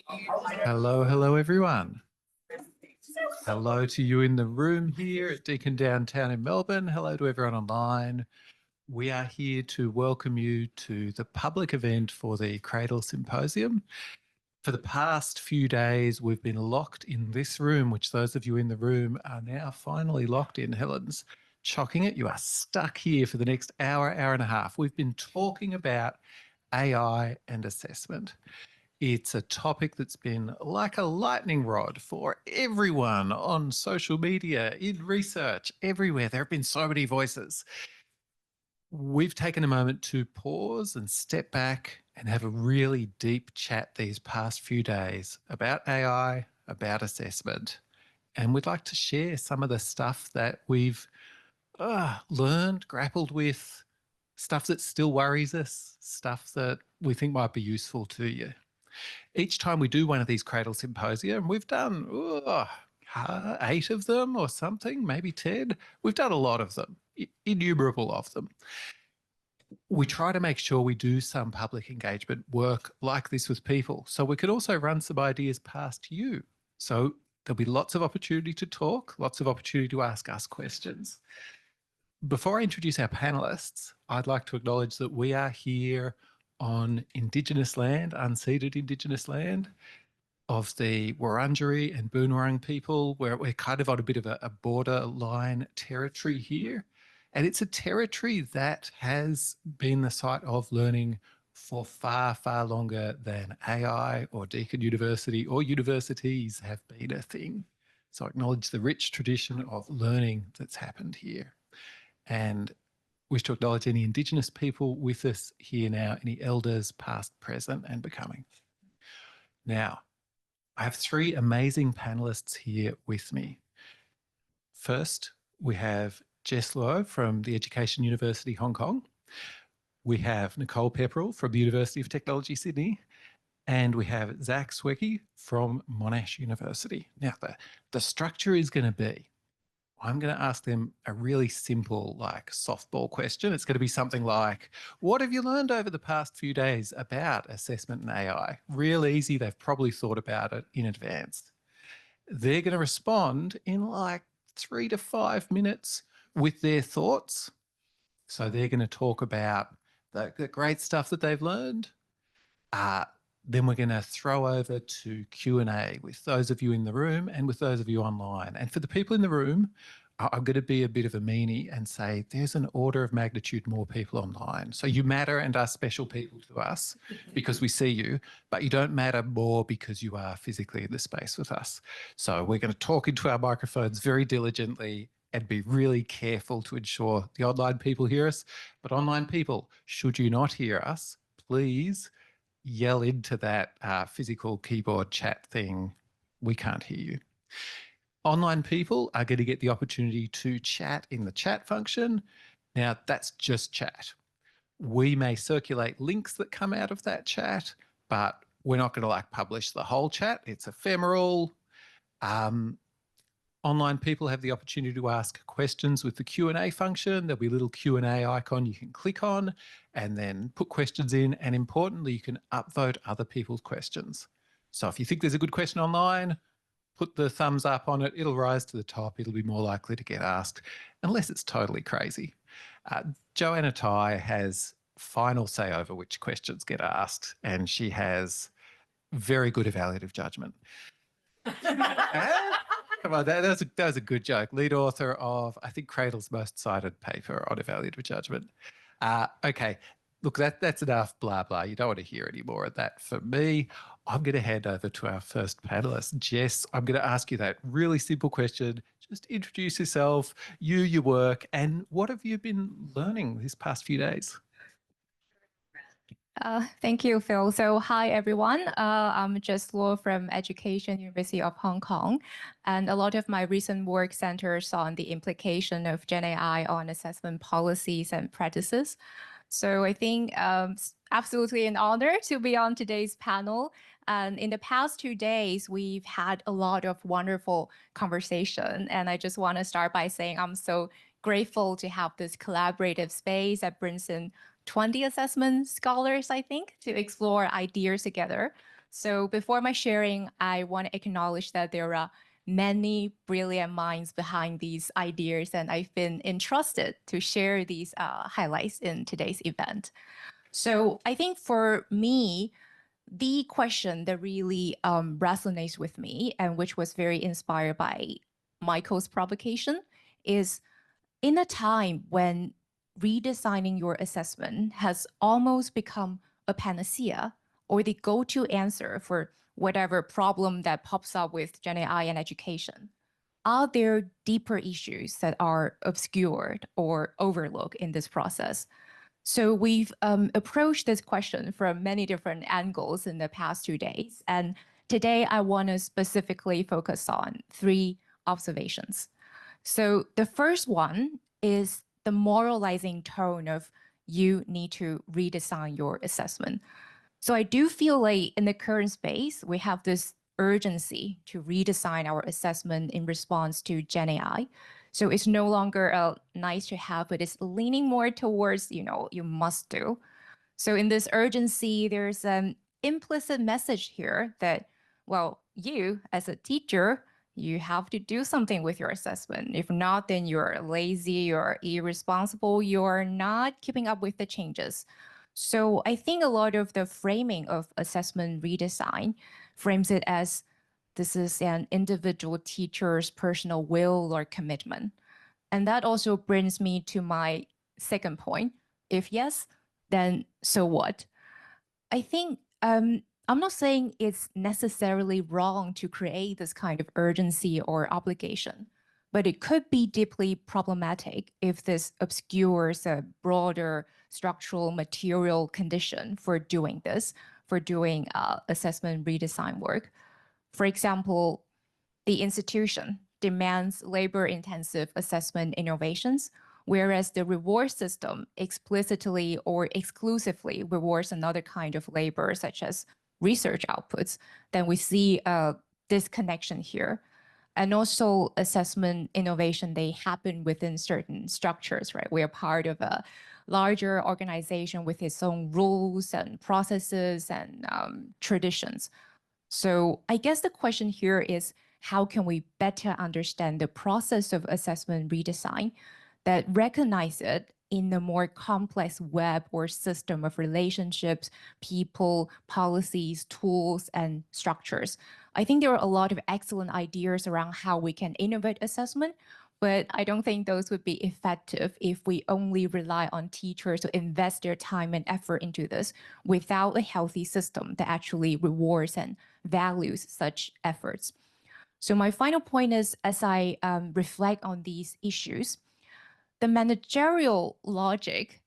Hello, everyone. Hello to you in the room here at Deakin Downtown in Melbourne. Hello to everyone online. We are here to welcome you to the public event for the CRADLE Symposium. For the past few days, we've been locked in this room, which those of you in the room are now finally locked in. Helen's shocking it. You are stuck here for the next hour and a half. We've been talking about AI and assessment. It's a topic that's been like a lightning rod for everyone on social media, in research, everywhere. There have been so many voices. We've taken a moment to pause and step back and have a really deep chat these past few days about AI, about assessment. And we'd like to share some of the stuff that we've learned, grappled with, stuff that still worries us, stuff that we think might be useful to you. Each time we do one of these CRADLE Symposia, and we've done 8 of them or something, maybe 10, we've done a lot of them, innumerable of them. We try to make sure we do some public engagement work like this with people, so we could also run some ideas past you. So there'll be lots of opportunity to talk, lots of opportunity to ask us questions. Before I introduce our panelists, I'd like to acknowledge that we are here on Indigenous land, unceded Indigenous land of the Wurundjeri and Boonwurrung people, where we're kind of on a bit of a borderline territory here. And it's a territory that has been the site of learning for far, far longer than AI or Deakin University or universities have been a thing. So I acknowledge the rich tradition of learning that's happened here. And wish to acknowledge any Indigenous people with us here now, any elders past, present and becoming. Now, I have 3 amazing panelists here with me. First, we have Jess Luo from the Education University Hong Kong. We have Nicole Pepperell from the University of Technology Sydney. And we have Zach Swecki from Monash University. Now, the structure is going to be, I'm going to ask them a really simple, like, softball question. It's going to be something like, what have you learned over the past few days about assessment and AI? Real easy. They've probably thought about it in advance. They're going to respond in like 3 to 5 minutes with their thoughts. So they're going to talk about the great stuff that they've learned. Then we're going to throw over to Q&A with those of you in the room and with those of you online. And for the people in the room, I'm going to be a bit of a meanie and say there's an order of magnitude more people online. So you matter and are special people to us because we see you, but you don't matter more because you are physically in the space with us. So we're going to talk into our microphones very diligently and be really careful to ensure the online people hear us. But online people, should you not hear us, please yell into that physical keyboard chat thing. We can't hear you. Online people are going to get the opportunity to chat in the chat function. Now, that's just chat. We may circulate links that come out of that chat, but we're not going to like publish the whole chat. It's ephemeral. Online people have the opportunity to ask questions with the Q&A function. There'll be a little Q&A icon you can click on and then put questions in. And importantly, you can upvote other people's questions. So if you think there's a good question online, put the thumbs up on it. It'll rise to the top. It'll be more likely to get asked, unless it's totally crazy. Joanna Tai has final say over which questions get asked, and she has very good evaluative judgment. Come on, that was a good joke. Lead author of, I think, CRADLE's most cited paper on evaluative judgment. Okay, look, that's enough blah, blah. You don't want to hear any more of that from me. I'm going to hand over to our first panelist. Jess, I'm going to ask you that really simple question. Just introduce yourself, your work, and what have you been learning these past few days? Thank you, Phil. So hi, everyone. I'm Jess Luo from Education University of Hong Kong. And a lot of my recent work centers on the implication of Gen AI on assessment policies and practices. So I think absolutely an honor to be on today's panel. And in the past 2 days, we've had a lot of wonderful conversation. And I just want to start by saying I'm so grateful to have this collaborative space that brings in 20 assessment scholars, I think, to explore ideas together. So before my sharing, I want to acknowledge that there are many brilliant minds behind these ideas, and I've been entrusted to share these highlights in today's event. So I think for me, the question that really resonates with me and which was very inspired by Michael's provocation is, in a time when redesigning your assessment has almost become a panacea or the go-to answer for whatever problem that pops up with Gen AI and education, are there deeper issues that are obscured or overlooked in this process? So we've approached this question from many different angles in the past 2 days. And today I want to specifically focus on 3 observations. So the first one is the moralizing tone of you need to redesign your assessment. So I do feel like in the current space, we have this urgency to redesign our assessment in response to Gen AI. So it's no longer a nice to have, but it's leaning more towards, you must do. So in this urgency, there's an implicit message here that, well, you as a teacher, you have to do something with your assessment. If not, then you're lazy, you're irresponsible, you're not keeping up with the changes. So I think a lot of the framing of assessment redesign frames it as this is an individual teacher's personal will or commitment. And that also brings me to my second point. If yes, then so what? I think I'm not saying it's necessarily wrong to create this kind of urgency or obligation, but it could be deeply problematic if this obscures a broader structural material condition for doing this, for doing assessment redesign work. For example, the institution demands labor-intensive assessment innovations, whereas the reward system explicitly or exclusively rewards another kind of labor, such as research outputs, then we see a disconnection here. And also assessment innovation, they happen within certain structures, right? We are part of a larger organization with its own rules and processes and traditions. So I guess the question here is, how can we better understand the process of assessment redesign that recognize it in a more complex web or system of relationships, people, policies, tools, and structures? I think there are a lot of excellent ideas around how we can innovate assessment, but I don't think those would be effective if we only rely on teachers to invest their time and effort into this without a healthy system that actually rewards and values such efforts. So my final point is, as I reflect on these issues, the managerial logic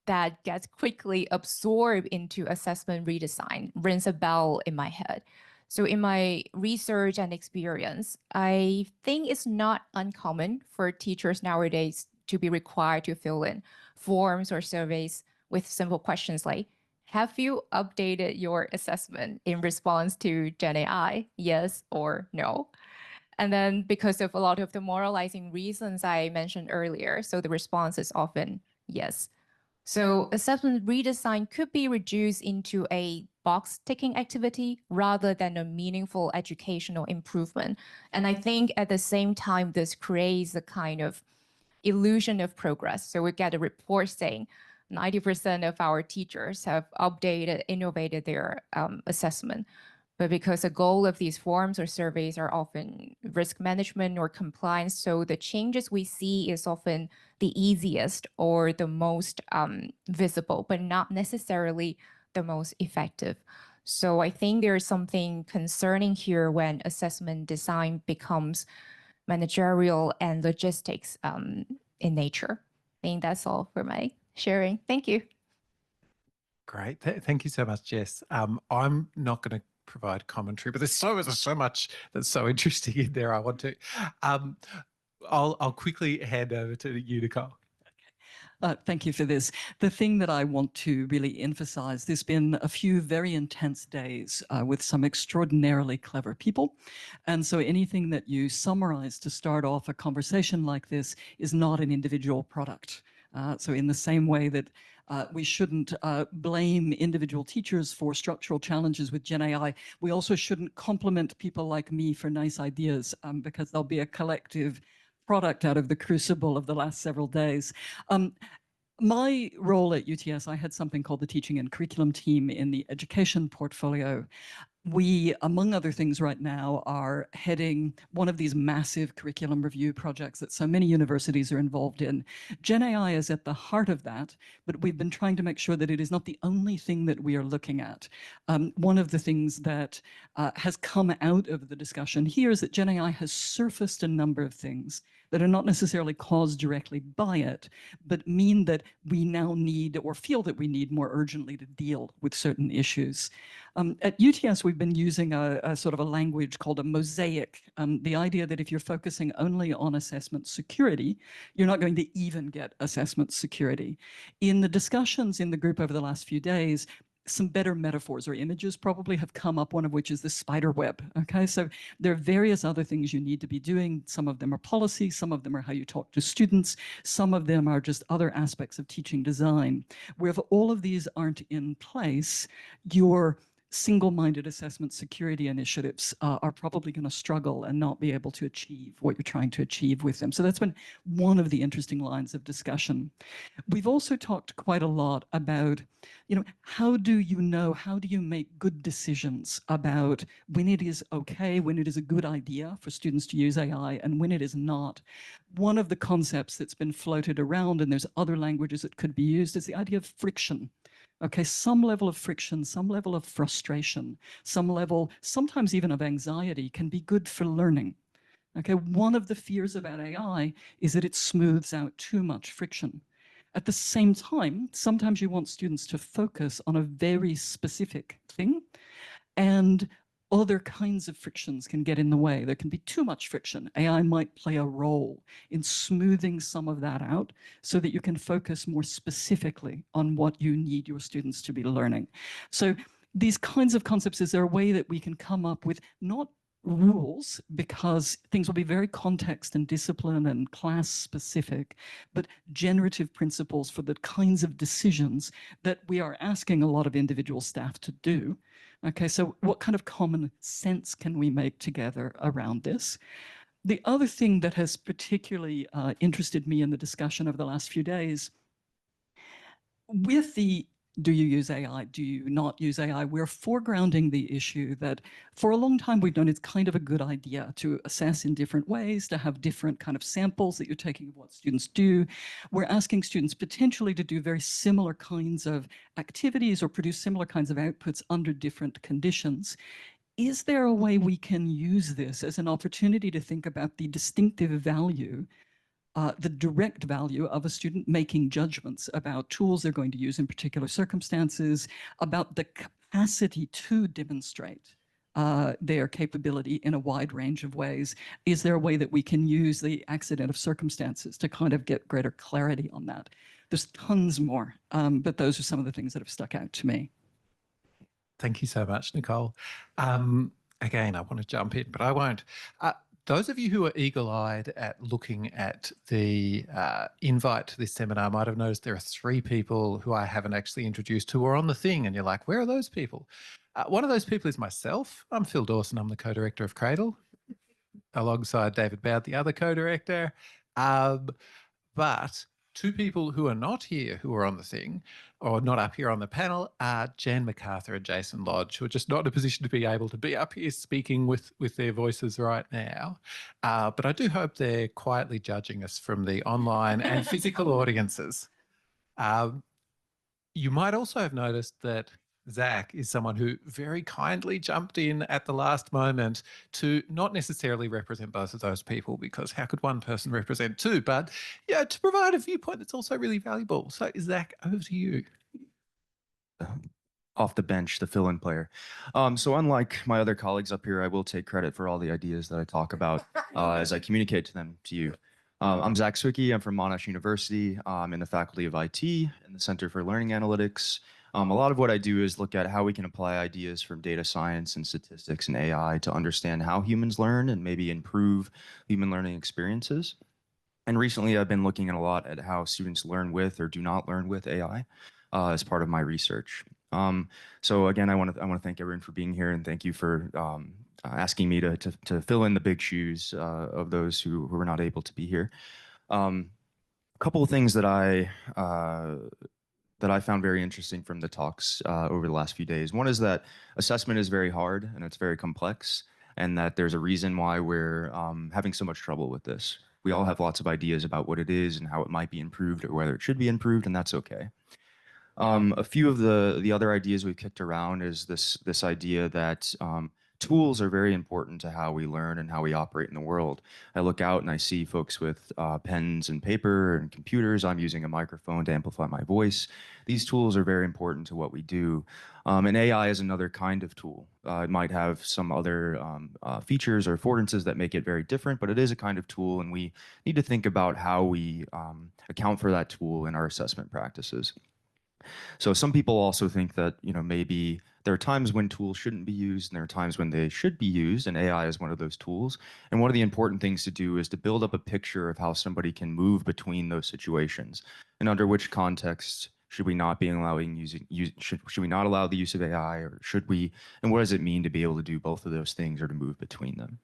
that gets quickly absorbed into assessment redesign rings a bell in my head. So in my research and experience, I think it's not uncommon for teachers nowadays to be required to fill in forms or surveys with simple questions like, have you updated your assessment in response to Gen AI? Yes or no? And then because of a lot of the moralizing reasons I mentioned earlier, so the response is often yes. So assessment redesign could be reduced into a box-ticking activity rather than a meaningful educational improvement. And I think at the same time, this creates a kind of illusion of progress. So we get a report saying 90% of our teachers have updated, innovated their assessment. But because the goal of these forms or surveys are often risk management or compliance, so the changes we see is often the easiest or the most visible, but not necessarily the most effective. So I think there's something concerning here when assessment design becomes managerial and logistics in nature. I think that's all for my sharing. Thank you. Great. Thank you so much, Jess. I'm not going to provide commentary, but there's so much that's so interesting in there. I want to. I'll quickly hand over to you, Nicole. Thank you for this. The thing that I want to really emphasize, there's been a few very intense days with some extraordinarily clever people. And so anything that you summarize to start off a conversation like this is not an individual product. So in the same way that we shouldn't blame individual teachers for structural challenges with Gen AI, we also shouldn't compliment people like me for nice ideas, because there'll be a collective product out of the crucible of the last several days. My role at UTS, I had something called the Teaching and Curriculum Team in the education portfolio. We, among other things right now, are heading one of these massive curriculum review projects that so many universities are involved in. Gen AI is at the heart of that, but we've been trying to make sure that it is not the only thing that we are looking at. One of the things that has come out of the discussion here is that Gen AI has surfaced a number of things that are not necessarily caused directly by it, but mean that we now need or feel that we need more urgently to deal with certain issues. At UTS, we've been using a sort of a language called a mosaic. The idea that if you're focusing only on assessment security, you're not going to even get assessment security. In the discussions in the group over the last few days, some better metaphors or images probably have come up, one of which is the spider web. Okay, so there are various other things you need to be doing. Some of them are policy, some of them are how you talk to students, some of them are just other aspects of teaching design. Where if all of these aren't in place, your single-minded assessment security initiatives are probably going to struggle and not be able to achieve what you're trying to achieve with them. So that's been one of the interesting lines of discussion. We've also talked quite a lot about, how do you make good decisions about when it is okay, when it is a good idea for students to use AI, and when it is not. One of the concepts that's been floated around, and there's other languages that could be used, is the idea of friction. Okay, some level of friction, some level of frustration, some level, sometimes even of anxiety can be good for learning. Okay, one of the fears about AI is that it smooths out too much friction. At the same time, sometimes you want students to focus on a very specific thing, and other kinds of frictions can get in the way. There can be too much friction. AI might play a role in smoothing some of that out so that you can focus more specifically on what you need your students to be learning. So these kinds of concepts, is there a way that we can come up with not rules, because things will be very context and discipline and class specific, but generative principles for the kinds of decisions that we are asking a lot of individual staff to do. Okay, so what kind of common sense can we make together around this? The other thing that has particularly interested me in the discussion over the last few days, with the do you use AI, do you not use AI, we're foregrounding the issue that for a long time we've known it's kind of a good idea to assess in different ways, to have different kind of samples that you're taking of what students do. We're asking students potentially to do very similar kinds of activities or produce similar kinds of outputs under different conditions. Is there a way we can use this as an opportunity to think about the distinctive value, the direct value of a student making judgments about tools they're going to use in particular circumstances, about the capacity to demonstrate their capability in a wide range of ways? Is there a way that we can use the accident of circumstances to kind of get greater clarity on that? There's tons more, but those are some of the things that have stuck out to me. Thank you so much, Nicole. Again, I want to jump in, but I won't. Those of you who are eagle-eyed at looking at the invite to this seminar might have noticed there are 3 people who I haven't actually introduced who are on the thing, and you're like, where are those people? One of those people is myself. I'm Phil Dawson. I'm the co-director of CRADLE, alongside David Bowd, the other co-director. But 2 people who are not here, who are on the thing, or not up here on the panel, are Jan MacArthur and Jason Lodge, who are just not in a position to be able to be up here speaking with their voices right now. But I do hope they're quietly judging us from the online and physical audiences. You might also have noticed that Zach is someone who very kindly jumped in at the last moment to not necessarily represent both of those people, because how could one person represent 2? But yeah, to provide a viewpoint that's also really valuable. So Zach, over to you. Off the bench, the fill-in player. So unlike my other colleagues up here, I will take credit for all the ideas that I talk about as I communicate them to you. I'm Zach Zwicky. I'm from Monash University. I'm in the Faculty of IT in the Center for Learning Analytics. A lot of what I do is look at how we can apply ideas from data science and statistics and AI to understand how humans learn and maybe improve human learning experiences. And recently, I've been looking a lot at how students learn with or do not learn with AI as part of my research. So again, I want to thank everyone for being here, and thank you for asking me to fill in the big shoes of those who were not able to be here. A couple of things that I found very interesting from the talks over the last few days. One is that assessment is very hard and it's very complex, and that there's a reason why we're having so much trouble with this. We all have lots of ideas about what it is and how it might be improved or whether it should be improved, and that's okay. A few of the other ideas we've kicked around is this idea that tools are very important to how we learn and how we operate in the world. I look out and I see folks with pens and paper and computers. I'm using a microphone to amplify my voice. These tools are very important to what we do. And AI is another kind of tool. It might have some other features or affordances that make it very different, but it is a kind of tool, and we need to think about how we account for that tool in our assessment practices. So some people also think that, maybe there are times when tools shouldn't be used and there are times when they should be used, and AI is one of those tools. And one of the important things to do is to build up a picture of how somebody can move between those situations, and under which context should we not be allowing should we not allow the use of AI, or should we, and what does it mean to be able to do both of those things or to move between them?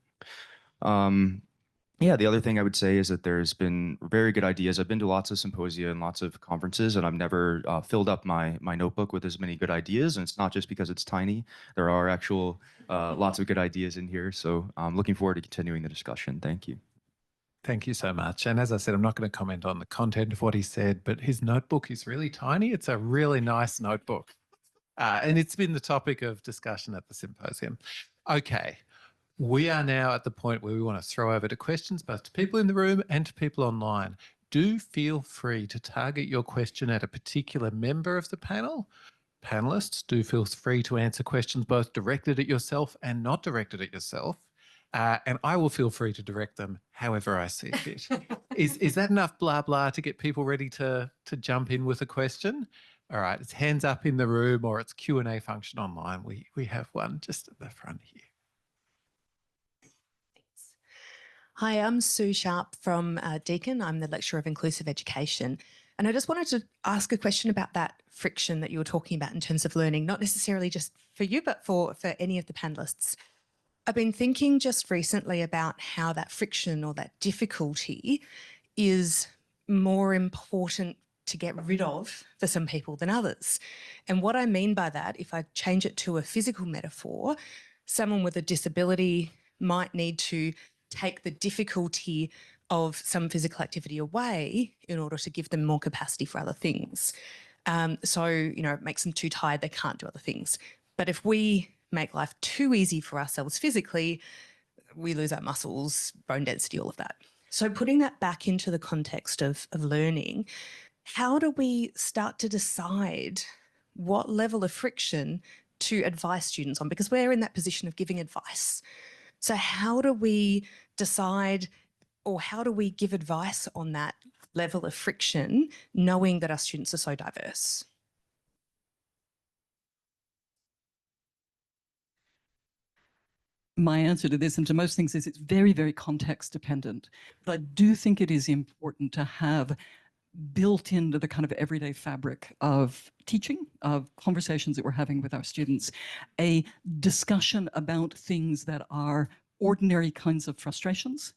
Yeah, the other thing I would say is that there's been very good ideas. I've been to lots of symposia and lots of conferences, and I've never filled up my notebook with as many good ideas. And it's not just because it's tiny. There are actual lots of good ideas in here. So I'm looking forward to continuing the discussion. Thank you. Thank you so much. And as I said, I'm not going to comment on the content of what he said, but his notebook is really tiny. It's a really nice notebook. And it's been the topic of discussion at the symposium. Okay. We are now at the point where we want to throw over to questions, both to people in the room and to people online. Do feel free to target your question at a particular member of the panel. Panelists, do feel free to answer questions both directed at yourself and not directed at yourself. And I will feel free to direct them however I see fit. Is that enough blah blah to get people ready to jump in with a question? All right, it's hands up in the room, or it's Q&A function online. We have one just at the front here. Hi, I'm Sue Sharp from Deakin. I'm the Lecturer of Inclusive Education. And I just wanted to ask a question about that friction that you were talking about in terms of learning, not necessarily just for you, but for any of the panelists. I've been thinking just recently about how that friction or that difficulty is more important to get rid of for some people than others. And what I mean by that, if I change it to a physical metaphor, someone with a disability might need to take the difficulty of some physical activity away in order to give them more capacity for other things. So, it makes them too tired, they can't do other things. But if we make life too easy for ourselves physically, we lose our muscles, bone density, all of that. So putting that back into the context of learning, how do we start to decide what level of friction to advise students on? Because we're in that position of giving advice. So how do we decide, or how do we give advice on that level of friction, knowing that our students are so diverse? My answer to this and to most things is it's very, very context dependent. But I do think it is important to have built into the kind of everyday fabric of teaching, of conversations that we're having with our students, a discussion about things that are ordinary kinds of frustrations,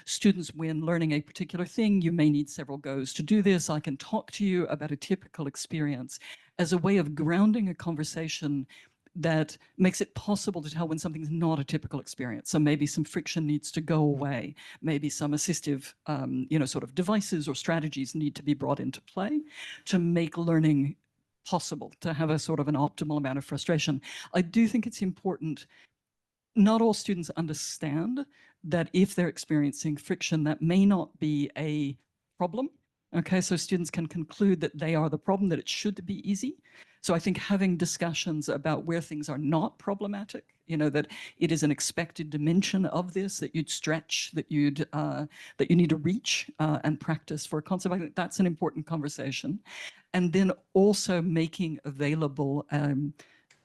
students when learning a particular thing, you may need several goes to do this. I can talk to you about a typical experience as a way of grounding a conversation that makes it possible to tell when something's not a typical experience. So maybe some friction needs to go away. Maybe some assistive, devices or strategies need to be brought into play to make learning possible, to have a sort of an optimal amount of frustration. I do think it's important. Not all students understand that if they're experiencing friction, that may not be a problem. Okay, so students can conclude that they are the problem, that it should be easy. So I think having discussions about where things are not problematic, that it is an expected dimension of this, that you'd stretch, that you need to reach and practice for a concept, I think that's an important conversation. And then also making available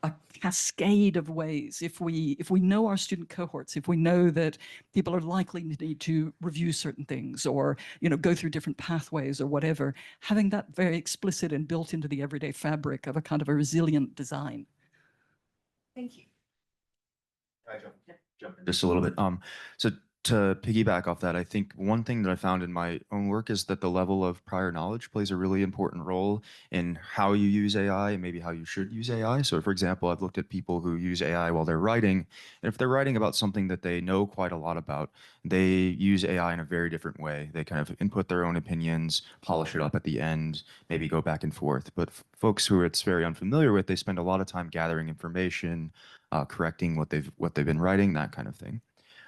a cascade of ways. If we know our student cohorts, if we know that people are likely to need to review certain things or go through different pathways or whatever, having that very explicit and built into the everyday fabric of a kind of a resilient design. Thank you. Jump in just a little bit. So to piggyback off that, I think one thing that I found in my own work is that the level of prior knowledge plays a really important role in how you use AI and maybe how you should use AI. So for example, I've looked at people who use AI while they're writing, and if they're writing about something that they know quite a lot about, they use AI in a very different way. They kind of input their own opinions, polish it up at the end, maybe go back and forth. But folks who it's very unfamiliar with, they spend a lot of time gathering information, correcting what they've been writing, that kind of thing.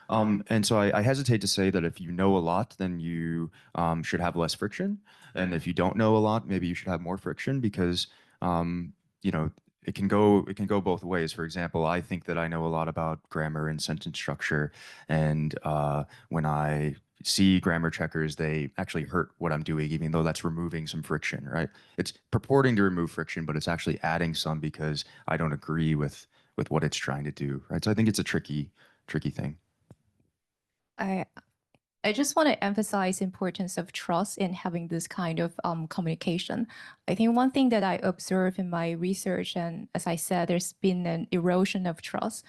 And so I hesitate to say that if you know a lot, then you should have less friction. And if you don't know a lot, maybe you should have more friction because, it can go both ways. For example, I think that I know a lot about grammar and sentence structure. And when I see grammar checkers, they actually hurt what I'm doing, even though that's removing some friction, right? It's purporting to remove friction, but it's actually adding some because I don't agree with what it's trying to do, right? So I think it's a tricky thing. I just want to emphasize importance of trust in having this kind of communication. I think one thing that I observe in my research, and as I said, there's been an erosion of trust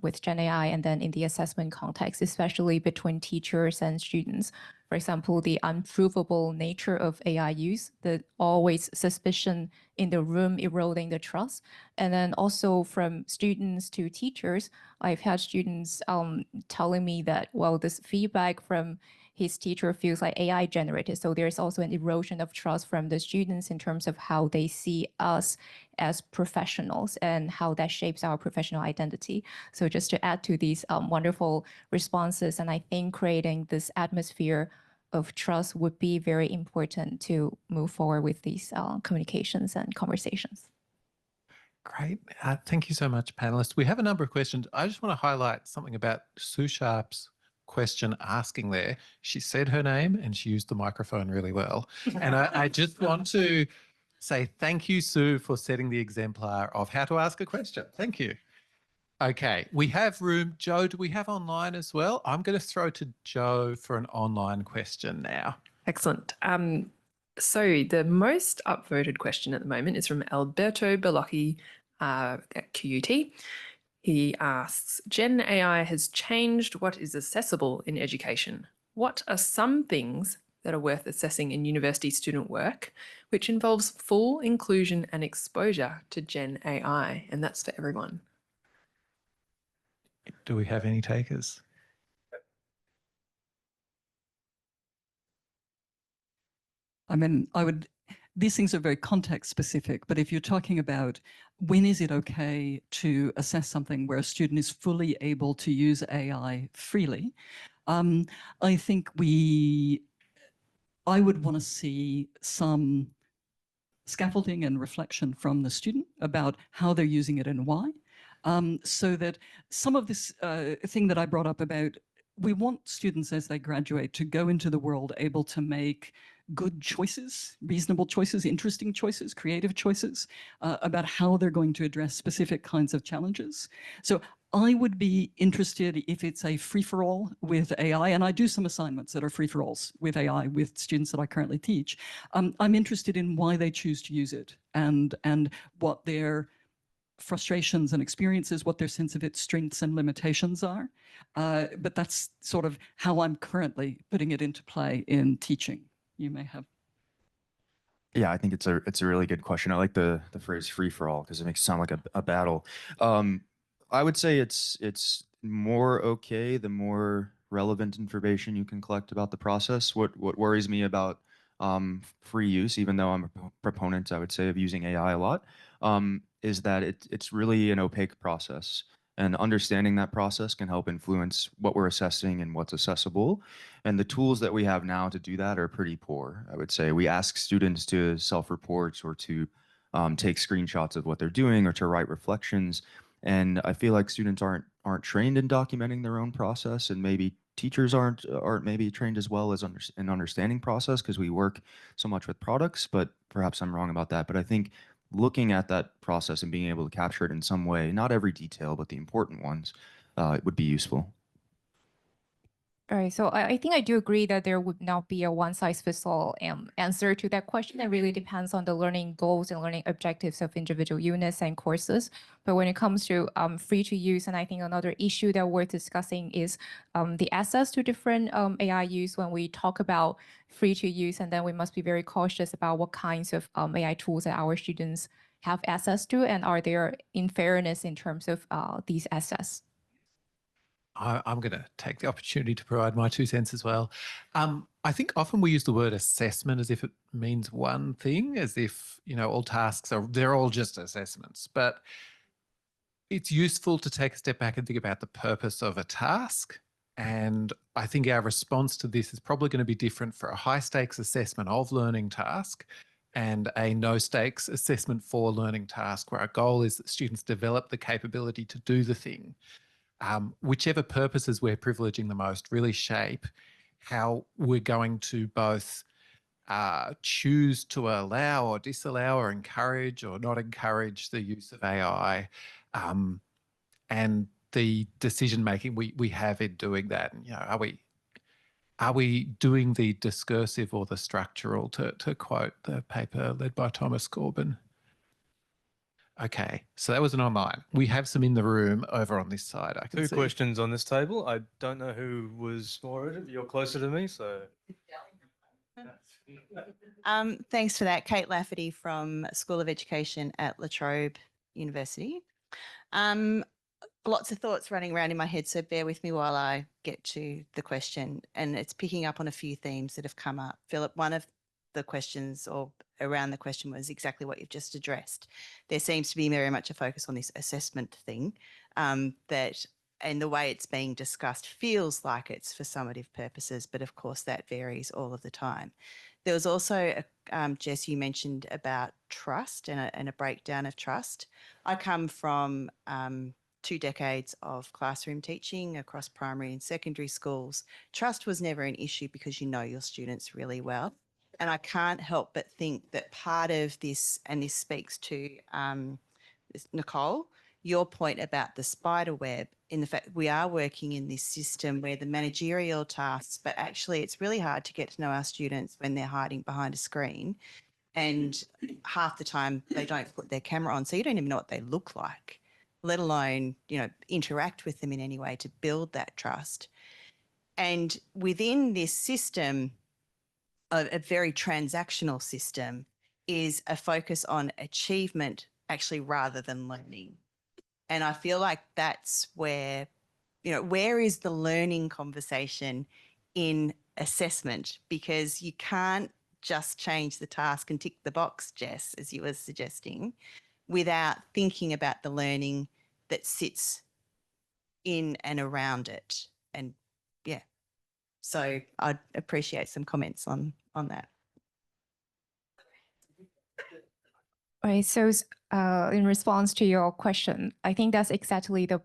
with Gen AI and then in the assessment context, especially between teachers and students. For example, the unprovable nature of AI use, the always suspicion in the room eroding the trust. And then also from students to teachers, I've had students telling me that, well, this feedback from his teacher feels like AI generated. So there's also an erosion of trust from the students in terms of how they see us as professionals and how that shapes our professional identity. So just to add to these wonderful responses, and I think creating this atmosphere of trust would be very important to move forward with these communications and conversations. Great. Thank you so much, panelists. We have a number of questions. I just want to highlight something about Sue Sharp's question asking there. She said her name and she used the microphone really well. And I just want to say thank you, Sue, for setting the exemplar of how to ask a question. Thank you. Okay, we have room. Joe, do we have online as well? I'm going to throw to Joe for an online question now. Excellent. So the most upvoted question at the moment is from Alberto Bellocchi at QUT. He asks, Gen AI has changed what is accessible in education. What are some things that are worth assessing in university student work, which involves full inclusion and exposure to Gen AI? And that's for everyone. Do we have any takers? I mean, these things are very context specific, but if you're talking about when is it okay to assess something where a student is fully able to use AI freely, I think I would want to see some scaffolding and reflection from the student about how they're using it and why, so that some of this thing that I brought up about we want students as they graduate to go into the world able to make good choices, reasonable choices, interesting choices, creative choices about how they're going to address specific kinds of challenges. So I would be interested if it's a free-for-all with AI, and I do some assignments that are free-for-alls with AI with students that I currently teach. I'm interested in why they choose to use it and what their frustrations and experiences, what their sense of its strengths and limitations are. But that's sort of how I'm currently putting it into play in teaching. You may have. Yeah, I think it's a really good question. I like the phrase free for all because it makes it sound like a battle. I would say it's more okay the more relevant information you can collect about the process. What worries me about free use, even though I'm a proponent, I would say, of using AI a lot, is that it's really an opaque process. And understanding that process can help influence what we're assessing and what's accessible. And the tools that we have now to do that are pretty poor, I would say. We ask students to self-report or to take screenshots of what they're doing or to write reflections. And I feel like students aren't trained in documenting their own process, and maybe teachers aren't maybe trained as well as in understanding process because we work so much with products, but perhaps I'm wrong about that. But I think looking at that process and being able to capture it in some way, not every detail, but the important ones, would be useful. All right, so I think I do agree that there would not be a one-size-fits-all answer to that question. It really depends on the learning goals and learning objectives of individual units and courses. But when it comes to free to use, and I think another issue that we're discussing is the access to different AI use when we talk about free to use, and then we must be very cautious about what kinds of AI tools that our students have access to, and are there in fairness in terms of these access. I'm going to take the opportunity to provide my 2 cents as well. I think often we use the word assessment as if it means one thing, as if, all tasks they're all just assessments. But it's useful to take a step back and think about the purpose of a task. And I think our response to this is probably going to be different for a high stakes assessment of learning task and a no stakes assessment for learning task, where our goal is that students develop the capability to do the thing. Whichever purposes we're privileging the most really shape how we're going to both choose to allow or disallow or encourage or not encourage the use of AI, and the decision making we have in doing that. And, are we doing the discursive or the structural, to quote the paper led by Thomas Corbin? Okay, so that was an online. We have some in the room over on this side. I can Two see. questions on this table. I don't know who was more urgent. You're closer to me, so. Thanks for that. Kate Lafferty from School of Education at La Trobe University. Lots of thoughts running around in my head, so bear with me while I get to the question. And it's picking up on a few themes that have come up. Philip, one of the questions or around the question was exactly what you've just addressed. There seems to be very much a focus on this assessment thing, that and the way it's being discussed feels like it's for summative purposes, but of course that varies all of the time. There was also, Jess, you mentioned about trust and a breakdown of trust. I come from 2 decades of classroom teaching across primary and secondary schools. Trust was never an issue because you know your students really well. And I can't help but think that part of this, and this speaks to Nicole, your point about the spider web, in the fact we are working in this system where the managerial tasks, but actually it's really hard to get to know our students when they're hiding behind a screen. And half the time they don't put their camera on. So you don't even know what they look like, let alone, interact with them in any way to build that trust. And within this system, a very transactional system, is a focus on achievement actually rather than learning. And I feel like that's where, where is the learning conversation in assessment? Because you can't just change the task and tick the box, Jess, as you were suggesting, without thinking about the learning that sits in and around it. And yeah, so I'd appreciate some comments on that. Right. So in response to your question, I think that's exactly the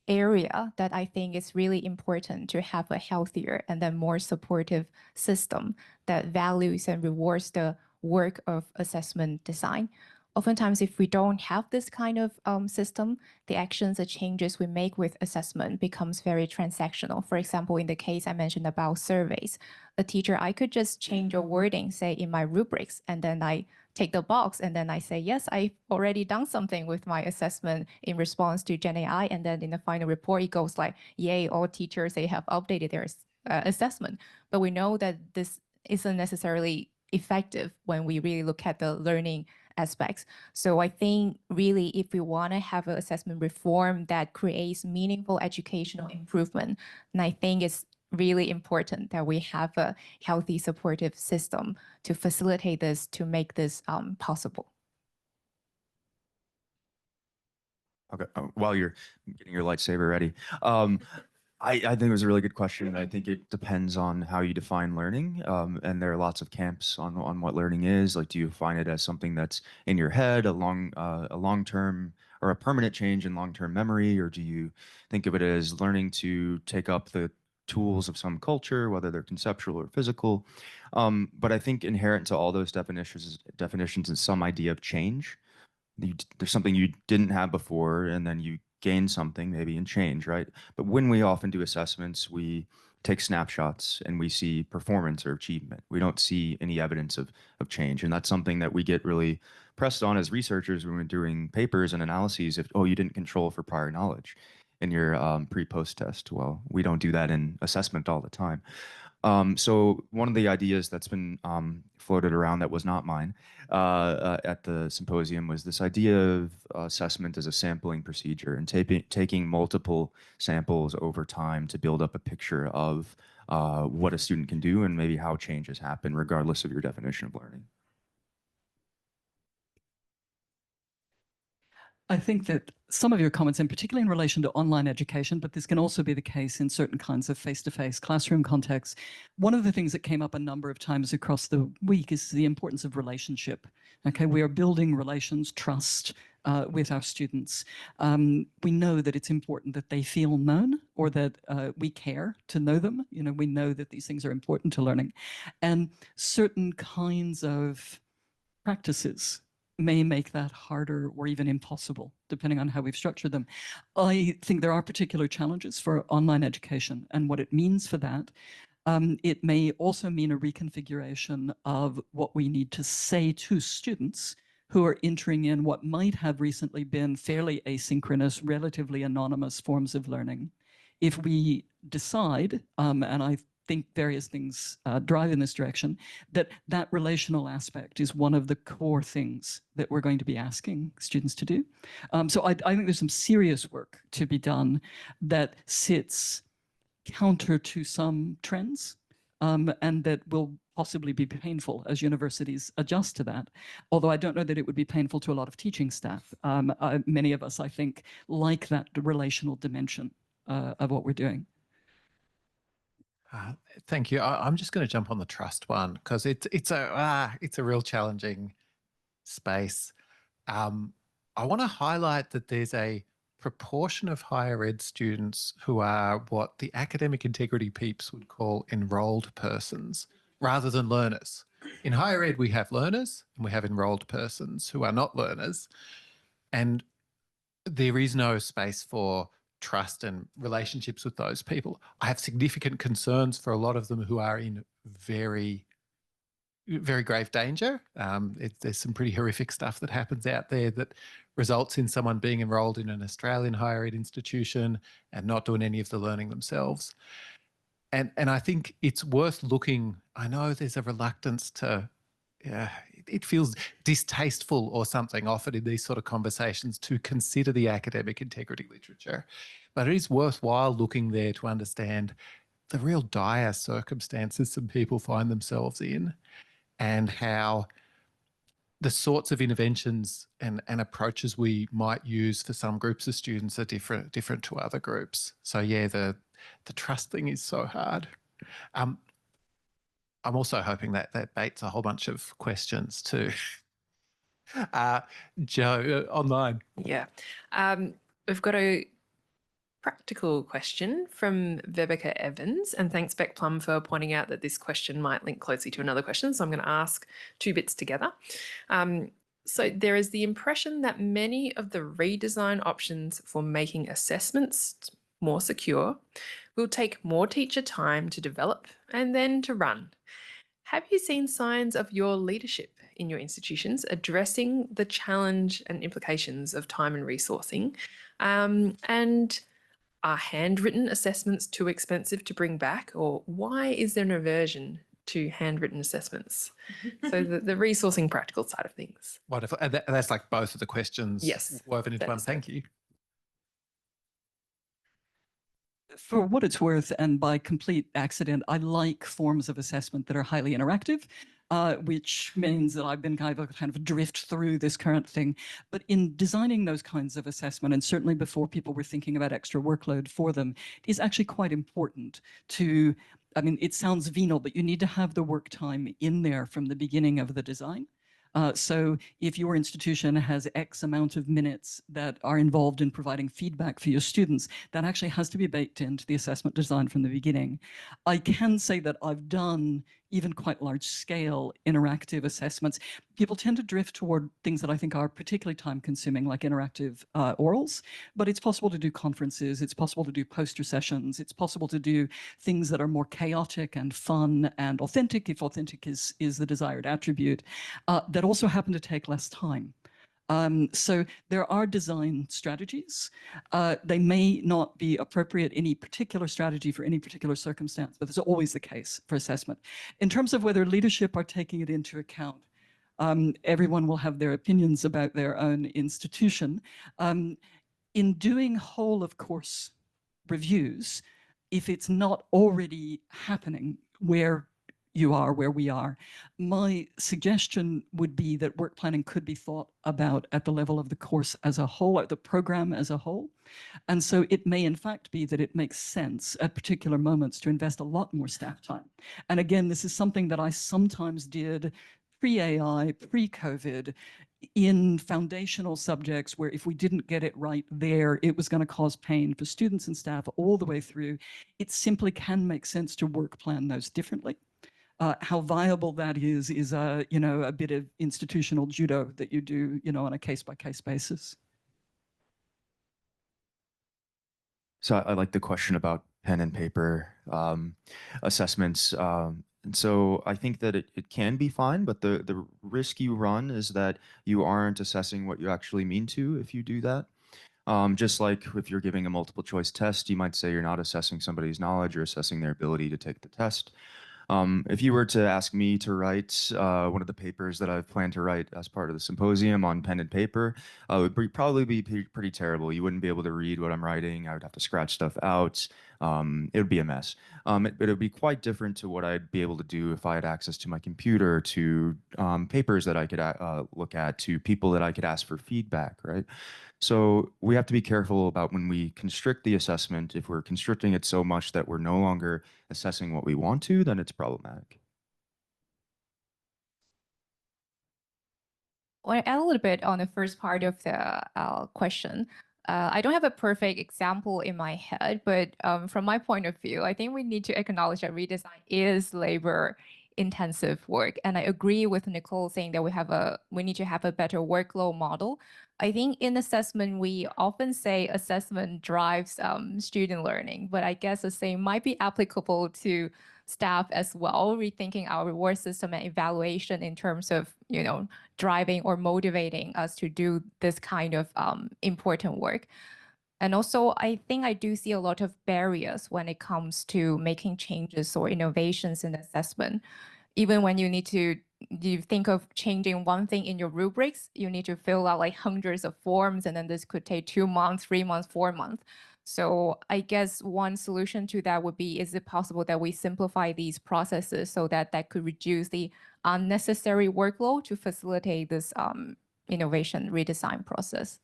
area that I think is really important to have a healthier and then more supportive system that values and rewards the work of assessment design. Oftentimes, if we don't have this kind of system, the actions, the changes we make with assessment becomes very transactional. For example, in the case I mentioned about surveys, a teacher, I could just change a wording, say in my rubrics, and then I take the box and then I say, yes, I've already done something with my assessment in response to Gen AI. And then in the final report, it goes like, yay, all teachers, they have updated their assessment. But we know that this isn't necessarily effective when we really look at the learning aspects. So I think really if we want to have an assessment reform that creates meaningful educational improvement, and I think it's really important that we have a healthy supportive system to facilitate this, to make this possible. Okay, while you're getting your lightsaber ready, I think it was a really good question. I think it depends on how you define learning, and there are lots of camps on what learning is. Like, do you find it as something that's in your head, a long-term or a permanent change in long-term memory, or do you think of it as learning to take up the tools of some culture, whether they're conceptual or physical? But I think inherent to all those definitions is some idea of change. there's something you didn't have before, and then you gain something maybe and change, right? But when we often do assessments, we take snapshots and we see performance or achievement. We don't see any evidence of change. And that's something that we get really pressed on as researchers when we're doing papers and analyses. If, oh, you didn't control for prior knowledge in your pre-post test. Well, we don't do that in assessment all the time. So one of the ideas that's been floated around that was not mine at the symposium was this idea of assessment as a sampling procedure and taking multiple samples over time to build up a picture of what a student can do and maybe how changes happen regardless of your definition of learning. I think that some of your comments, and particularly in relation to online education, but this can also be the case in certain kinds of face-to-face classroom contexts. One of the things that came up a number of times across the week is the importance of relationship. Okay, we are building relations, trust with our students. We know that it's important that they feel known, or that we care to know them. You know, we know that these things are important to learning, and certain kinds of practices may make that harder or even impossible, depending on how we've structured them. I think there are particular challenges for online education and what it means for that. It may also mean a reconfiguration of what we need to say to students who are entering in what might have recently been fairly asynchronous, relatively anonymous forms of learning. If we decide, and I think various things drive in this direction, that relational aspect is one of the core things that we're going to be asking students to do. So I think there's some serious work to be done that sits counter to some trends, and that will possibly be painful as universities adjust to that. Although I don't know that it would be painful to a lot of teaching staff. Many of us, I think, like that relational dimension of what we're doing. Thank you. I'm just going to jump on the trust one because it's a real challenging space. I want to highlight that there's a proportion of higher ed students who are what the academic integrity peeps would call enrolled persons rather than learners. In higher ed, we have learners and we have enrolled persons who are not learners. And there is no space for trust and relationships with those people. I have significant concerns for a lot of them who are in very, very grave danger. There's some pretty horrific stuff that happens out there that results in someone being enrolled in an Australian higher ed institution and not doing any of the learning themselves. And I think it's worth looking. I know there's a reluctance to, it feels distasteful or something often in these sort of conversations to consider the academic integrity literature. But it is worthwhile looking there to understand the real dire circumstances some people find themselves in and how the sorts of interventions and approaches we might use for some groups of students are different to other groups. So yeah, the trust thing is so hard. I'm also hoping that baits a whole bunch of questions too. Joe, online. Yeah. We've got a practical question from Vibeke Evans, and thanks Beck Plum for pointing out that this question might link closely to another question. So I'm going to ask two bits together. So there is the impression that many of the redesign options for making assessments more secure will take more teacher time to develop and then to run. Have you seen signs of your leadership in your institutions addressing the challenge and implications of time and resourcing? And are handwritten assessments too expensive to bring back, or why is there an aversion to handwritten assessments? So the resourcing practical side of things. Wonderful. And that's like both of the questions woven into one. Thank you. For what it's worth, and by complete accident, I like forms of assessment that are highly interactive, which means that I've been kind of drift through this current thing. But in designing those kinds of assessment, and certainly before people were thinking about extra workload for them, it is actually quite important to, I mean, it sounds venal, but you need to have the work time in there from the beginning of the design. So if your institution has X amount of minutes that are involved in providing feedback for your students, that actually has to be baked into the assessment design from the beginning. I can say that I've done even quite large scale interactive assessments. People tend to drift toward things that I think are particularly time consuming, like interactive orals, but it's possible to do conferences, it's possible to do poster sessions, it's possible to do things that are more chaotic and fun and authentic, if authentic is the desired attribute, that also happen to take less time. So there are design strategies. They may not be appropriate, any particular strategy for any particular circumstance, but that's always the case for assessment. In terms of whether leadership are taking it into account, everyone will have their opinions about their own institution. In doing whole of course reviews, if it's not already happening where you are, where we are, my suggestion would be that work planning could be thought about at the level of the course as a whole, or the program as a whole. And so it may in fact be that it makes sense at particular moments to invest a lot more staff time. And again, this is something that I sometimes did pre-AI, pre-COVID, in foundational subjects where if we didn't get it right there, it was going to cause pain for students and staff all the way through. It simply can make sense to work plan those differently. How viable that is a bit of institutional judo that you do, on a case-by-case basis. So I like the question about pen and paper assessments. And so I think that it can be fine, but the risk you run is that you aren't assessing what you actually mean to if you do that. Just like if you're giving a multiple choice test, you might say you're not assessing somebody's knowledge, you're assessing their ability to take the test. If you were to ask me to write one of the papers that I've planned to write as part of the symposium on pen and paper, it would probably be pretty terrible. You wouldn't be able to read what I'm writing. I would have to scratch stuff out. It would be a mess. But it would be quite different to what I'd be able to do if I had access to my computer, to papers that I could look at, to people that I could ask for feedback, right? So we have to be careful about when we constrict the assessment. If we're constricting it so much that we're no longer assessing what we want to, then it's problematic. Well, add a little bit on the first part of the question. I don't have a perfect example in my head, but from my point of view, I think we need to acknowledge that redesign is labor-intensive work. And I agree with Nicole saying that we need to have a better workload model. I think in assessment, we often say assessment drives student learning, but I guess the same might be applicable to staff as well, rethinking our reward system and evaluation in terms of, driving or motivating us to do this kind of important work. And also, I think I do see a lot of barriers when it comes to making changes or innovations in assessment. Even when you think of changing one thing in your rubrics, you need to fill out like hundreds of forms, and then this could take 2 months, 3 months, 4 months. So I guess one solution to that would be, is it possible that we simplify these processes so that could reduce the unnecessary workload to facilitate this innovation redesign process?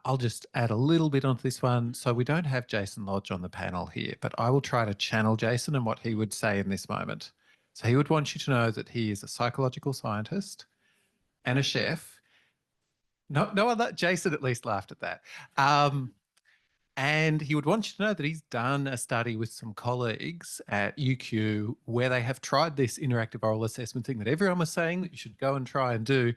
I'll just add a little bit onto this one. So we don't have Jason Lodge on the panel here, but I will try to channel Jason and what he would say in this moment. So he would want you to know that he is a psychological scientist and a chef. No other, Jason at least laughed at that. And he would want you to know that he's done a study with some colleagues at UQ where they have tried this interactive oral assessment thing that everyone was saying that you should go and try and do.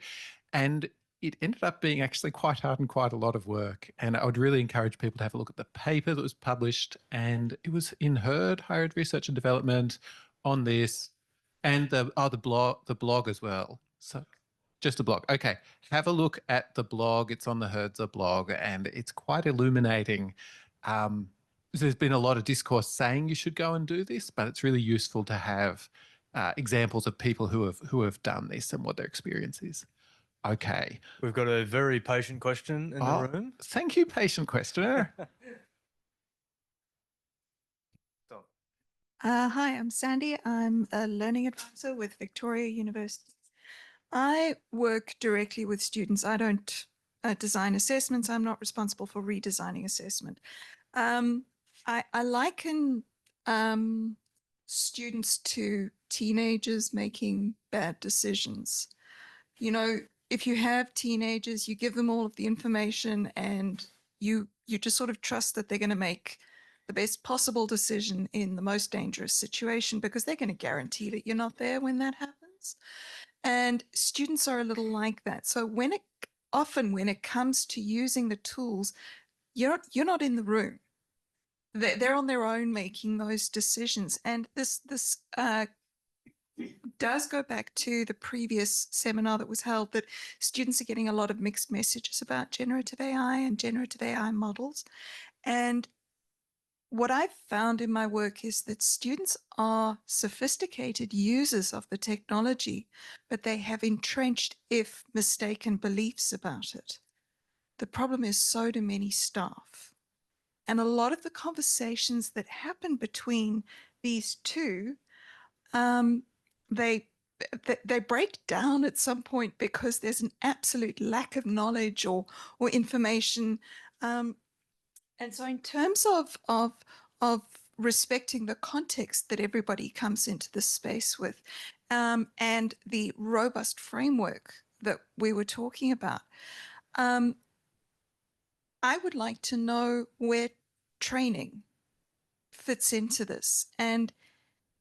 And it ended up being actually quite hard and quite a lot of work. And I would really encourage people to have a look at the paper that was published, and it was in HERD, Higher Ed Research and Development, on this, and the blog as well. So just a blog. Okay, have a look at the blog. It's on the HERDSA blog, and it's quite illuminating. There's been a lot of discourse saying you should go and do this, but it's really useful to have examples of people who have done this and what their experience is. Okay. We've got a very patient question in the room. Thank you, patient questioner. Hi, I'm Sandy. I'm a learning advisor with Victoria University. I work directly with students. I don't design assessments. I'm not responsible for redesigning assessment. I liken students to teenagers making bad decisions. If you have teenagers, you give them all of the information and you just sort of trust that they're going to make the best possible decision in the most dangerous situation, because they're going to guarantee that you're not there when that happens. And students are a little like that. So often when it comes to using the tools, you're not in the room. They're on their own making those decisions. And this does go back to the previous seminar that was held, that students are getting a lot of mixed messages about generative AI and generative AI models. And what I've found in my work is that students are sophisticated users of the technology, but they have entrenched, if mistaken, beliefs about it. The problem is, so do many staff. And a lot of the conversations that happen between these two, they break down at some point because there's an absolute lack of knowledge or information. And so in terms of respecting the context that everybody comes into this space with, and the robust framework that we were talking about, I would like to know where training fits into this, and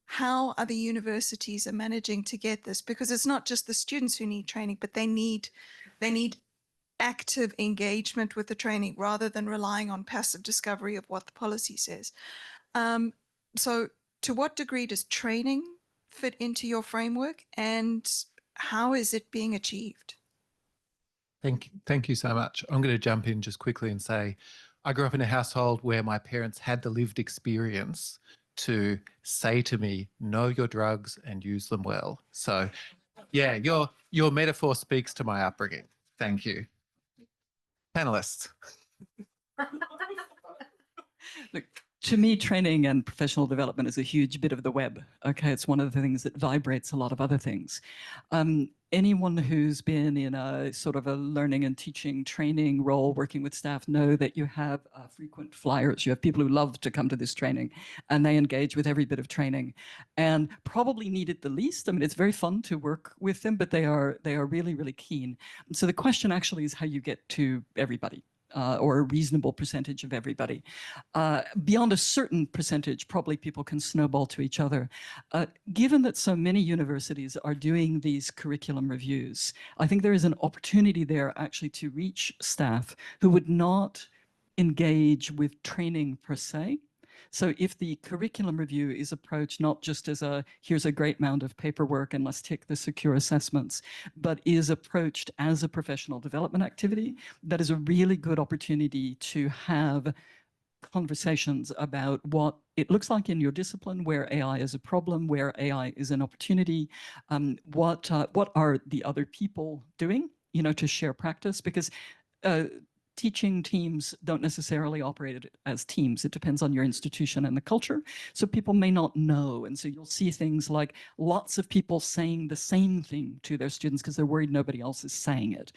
how other universities are managing to get this, because it's not just the students who need training, but they need active engagement with the training rather than relying on passive discovery of what the policy says. So to what degree does training fit into your framework, and how is it being achieved? Thank you so much. I'm going to jump in just quickly and say, I grew up in a household where my parents had the lived experience to say to me, know your drugs and use them well. So yeah, your metaphor speaks to my upbringing. Thank you. Panelists. Look, to me, training and professional development is a huge bit of the web. Okay, it's one of the things that vibrates a lot of other things. Anyone who's been in a sort of a learning and teaching training role, working with staff, know that you have frequent flyers. You have people who love to come to this training, and they engage with every bit of training, and probably need it the least. I mean, it's very fun to work with them, but they are really, really keen. And so the question actually is how you get to everybody. Or a reasonable percentage of everybody. Beyond a certain percentage, probably people can snowball to each other. Given that so many universities are doing these curriculum reviews, I think there is an opportunity there actually to reach staff who would not engage with training per se. So if the curriculum review is approached not just as here's a great mound of paperwork and let's tick the secure assessments, but is approached as a professional development activity, that is a really good opportunity to have conversations about what it looks like in your discipline, where AI is a problem, where AI is an opportunity, what are the other people doing, to share practice, because teaching teams don't necessarily operate as teams. It depends on your institution and the culture. So people may not know. And so you'll see things like lots of people saying the same thing to their students because they're worried nobody else is saying it.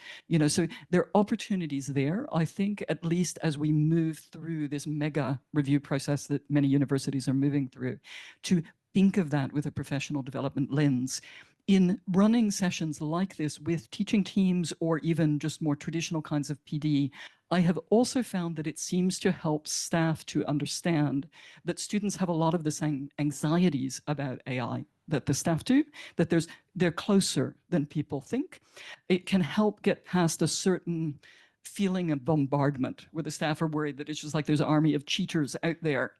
So there are opportunities there. I think at least as we move through this mega review process that many universities are moving through, to think of that with a professional development lens. In running sessions like this with teaching teams or even just more traditional kinds of PD, I have also found that it seems to help staff to understand that students have a lot of the same anxieties about AI that the staff do, that they're closer than people think. It can help get past a certain feeling of bombardment where the staff are worried that it's just like there's an army of cheaters out there.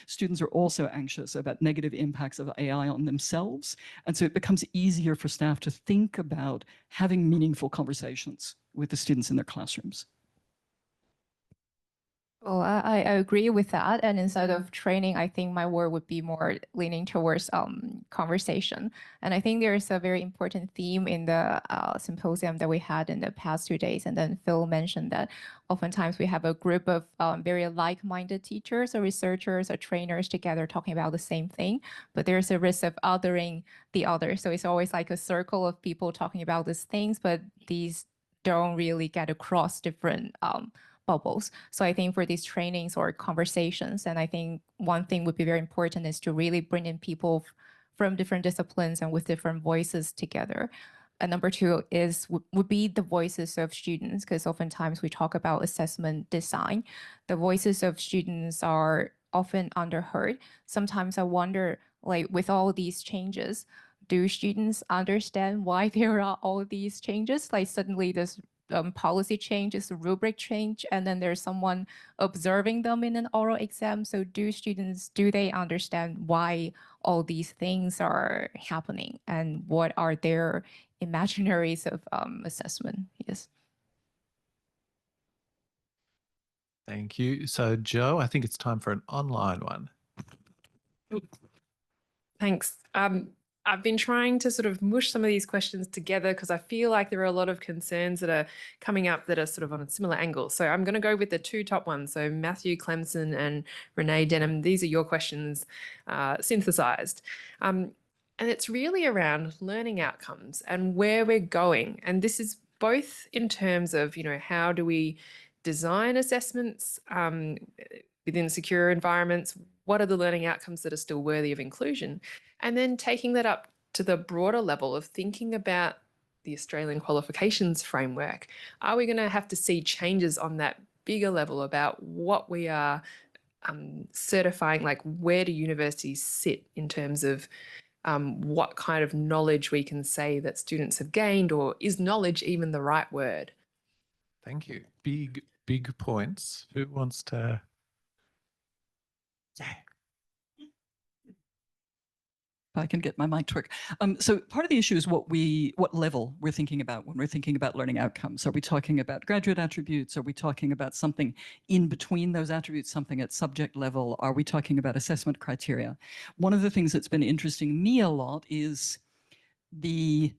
Students are also anxious about negative impacts of AI on themselves. And so it becomes easier for staff to think about having meaningful conversations with the students in their classrooms. Well, I agree with that. And instead of training, I think my word would be more leaning towards conversation. And I think there is a very important theme in the symposium that we had in the past 2 days. And then Phil mentioned that oftentimes we have a group of very like-minded teachers or researchers or trainers together talking about the same thing, but there's a risk of othering the other. So it's always like a circle of people talking about these things, but these don't really get across different bubbles. So I think for these trainings or conversations, and I think one thing would be very important is to really bring in people from different disciplines and with different voices together. And number two would be the voices of students, because oftentimes we talk about assessment design. The voices of students are often underheard. Sometimes I wonder, like with all these changes, do students understand why there are all these changes? Like suddenly this policy change is a rubric change, and then there's someone observing them in an oral exam. So do they understand why all these things are happening, and what are their imaginaries of assessment? Yes. Thank you. So, Joe, I think it's time for an online one. Thanks. I've been trying to sort of mush some of these questions together because I feel like there are a lot of concerns that are coming up that are sort of on a similar angle. So I'm going to go with the two top ones. So Matthew Clemson and Renee Denham, these are your questions synthesized. And it's really around learning outcomes and where we're going. And this is both in terms of, how do we design assessments within secure environments? What are the learning outcomes that are still worthy of inclusion? And then taking that up to the broader level of thinking about the Australian qualifications framework. Are we going to have to see changes on that bigger level about what we are certifying? Like, where do universities sit in terms of what kind of knowledge we can say that students have gained, or is knowledge even the right word? Thank you. Big points. Who wants to? Yeah. I can get my mic to work. So part of the issue is what level we're thinking about when we're thinking about learning outcomes. Are we talking about graduate attributes? Are we talking about something in between those attributes, something at subject level? Are we talking about assessment criteria? One of the things that's been interesting me a lot is the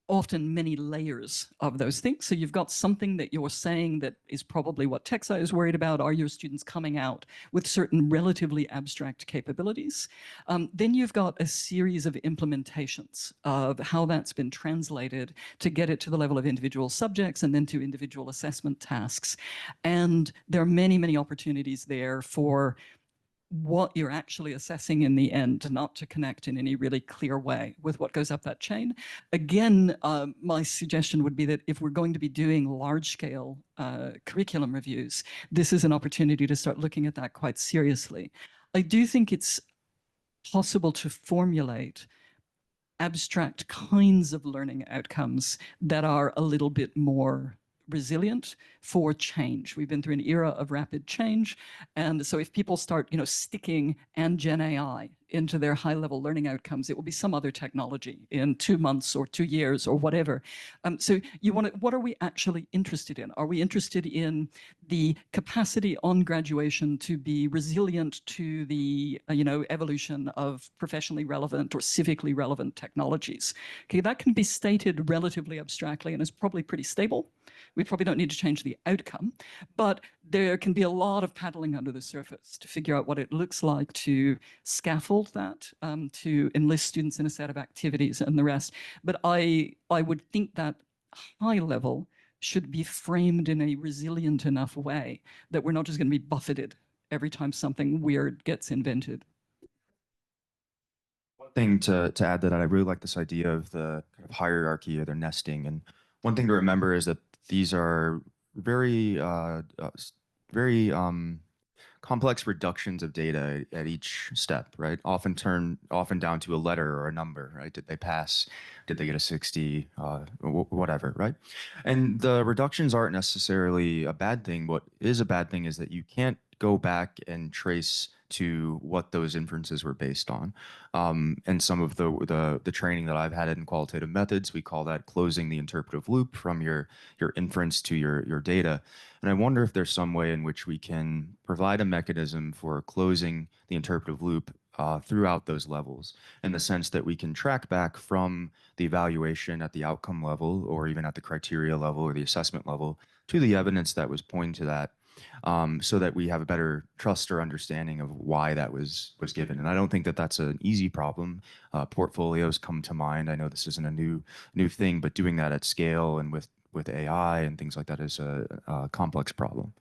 often many layers of those things. So you've got something that you're saying that is probably what TechSci is worried about. Are your students coming out with certain relatively abstract capabilities? Then you've got a series of implementations of how that's been translated to get it to the level of individual subjects and then to individual assessment tasks. And there are many, many opportunities there for what you're actually assessing in the end, not to connect in any really clear way with what goes up that chain. Again, my suggestion would be that if we're going to be doing large-scale curriculum reviews, this is an opportunity to start looking at that quite seriously. I do think it's possible to formulate abstract kinds of learning outcomes that are a little bit more resilient for change. We've been through an era of rapid change. And so if people start, sticking and Gen AI into their high-level learning outcomes, it will be some other technology in 2 months or 2 years or whatever. So what are we actually interested in? Are we interested in the capacity on graduation to be resilient to the, evolution of professionally relevant or civically relevant technologies? Okay, that can be stated relatively abstractly and is probably pretty stable. We probably don't need to change the outcome, but there can be a lot of paddling under the surface to figure out what it looks like to scaffold that, to enlist students in a set of activities and the rest. But I would think that high level should be framed in a resilient enough way that we're not just going to be buffeted every time something weird gets invented. One thing to add that I really like this idea of the kind of hierarchy or their nesting. And one thing to remember is that these are very complex reductions of data at each step, right? Often down to a letter or a number, right? Did they pass? Did they get a 60? Whatever, right? And the reductions aren't necessarily a bad thing. What is a bad thing is that you can't go back and trace to what those inferences were based on. And some of the training that I've had in qualitative methods, we call that closing the interpretive loop from your inference to your data. And I wonder if there's some way in which we can provide a mechanism for closing the interpretive loop throughout those levels, in the sense that we can track back from the evaluation at the outcome level, or even at the criteria level or the assessment level, to the evidence that was pointing to that, so that we have a better trust or understanding of why that was given. And I don't think that that's an easy problem. Portfolios come to mind. I know this isn't a new thing, but doing that at scale and with AI and things like that is a complex problem.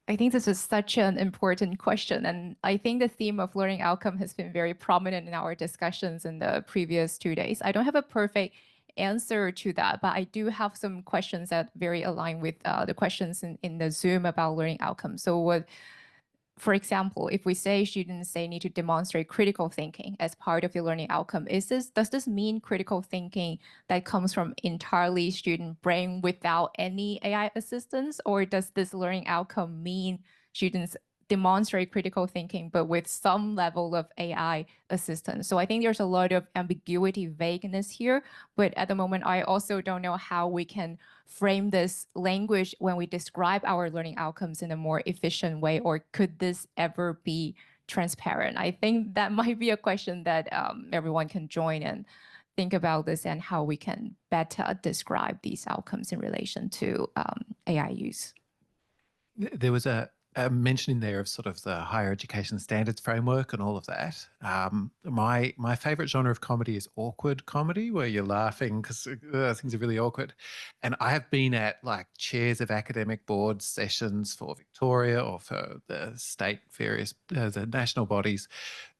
I think this is such an important question. And I think the theme of learning outcome has been very prominent in our discussions in the previous 2 days. I don't have a perfect answer to that, but I do have some questions that very align with the questions in the Zoom about learning outcomes. So for example, if we say students, they need to demonstrate critical thinking as part of your learning outcome, does this mean critical thinking that comes from entirely student brain without any AI assistance? Or does this learning outcome mean students demonstrate critical thinking, but with some level of AI assistance? So I think there's a lot of ambiguity, vagueness here, but at the moment, I also don't know how we can frame this language when we describe our learning outcomes in a more efficient way, or could this ever be transparent? I think that might be a question that everyone can join and think about this and how we can better describe these outcomes in relation to AI use. There was a mention in there of sort of the higher education standards framework and all of that. My favorite genre of comedy is awkward comedy, where you're laughing because things are really awkward. And I have been at like chairs of academic board sessions for Victoria or for the state various the national bodies,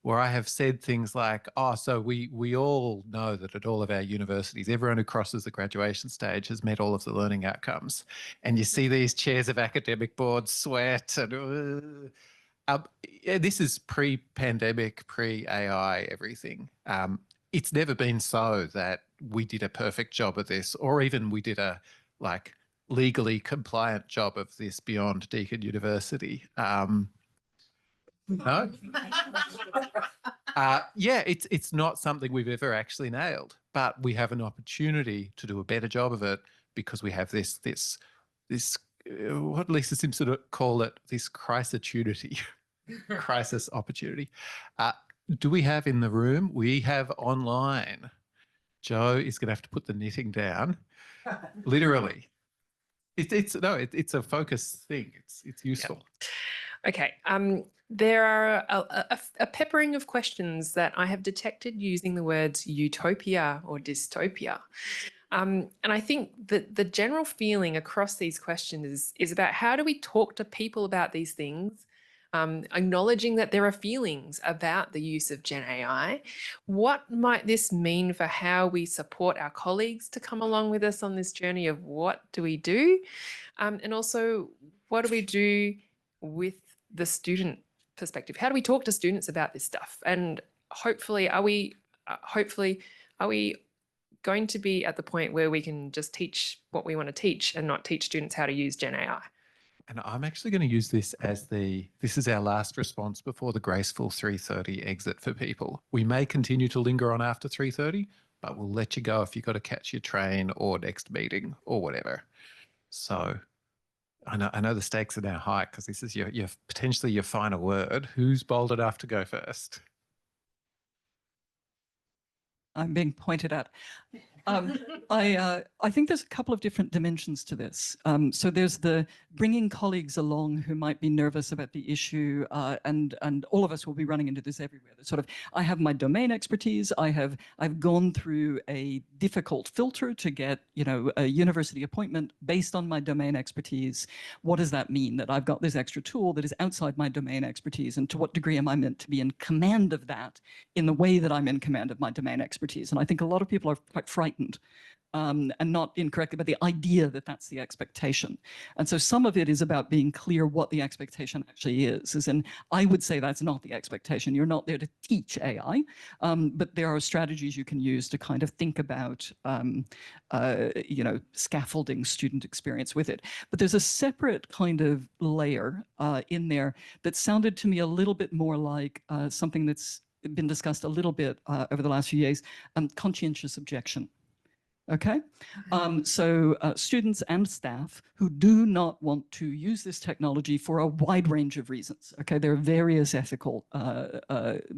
where I have said things like, oh, so we all know that at all of our universities, everyone who crosses the graduation stage has met all of the learning outcomes. And you see these chairs of academic boards sweat. And this is pre-pandemic, pre-AI, everything. It's never been so that we did a perfect job of this, or even we did a like legally compliant job of this beyond Deakin University. No. Yeah, it's not something we've ever actually nailed, but we have an opportunity to do a better job of it because we have this what Lisa Simpson would call it, this crisis-opportunity. Crisis opportunity. Do we have in the room? We have online. Joe is going to have to put the knitting down, literally. It's a focus thing. It's useful. Yeah. Okay. There are a peppering of questions that I have detected using the words utopia or dystopia. And I think that the general feeling across these questions is about how do we talk to people about these things, acknowledging that there are feelings about the use of Gen AI. What might this mean for how we support our colleagues to come along with us on this journey of what do we do? And also, what do we do with the student perspective? How do we talk to students about this stuff? And hopefully, are we going to be at the point where we can just teach what we want to teach and not teach students how to use Gen AI? And I'm actually going to use this as this is our last response before the graceful 3:30 exit for people. We may continue to linger on after 3:30, but we'll let you go if you've got to catch your train or next meeting or whatever. So I know the stakes are now high because this is your potentially your final word. Who's bold enough to go first? I'm being pointed at. I think there's a couple of different dimensions to this. So there's the bringing colleagues along who might be nervous about the issue, and all of us will be running into this everywhere. The sort of, I have my domain expertise. I've gone through a difficult filter to get a university appointment based on my domain expertise. What does that mean? That I've got this extra tool that is outside my domain expertise, and to what degree am I meant to be in command of that in the way that I'm in command of my domain expertise? And I think a lot of people are quite frightened, and not incorrectly, but the idea that that's the expectation. And so some of it is about being clear what the expectation actually is. As in, I would say that's not the expectation. You're not there to teach AI, but there are strategies you can use to kind of think about, scaffolding student experience with it. But there's a separate kind of layer in there that sounded to me a little bit more like something that's been discussed a little bit over the last few years, conscientious objection. Okay, so students and staff who do not want to use this technology for a wide range of reasons. Okay, there are various ethical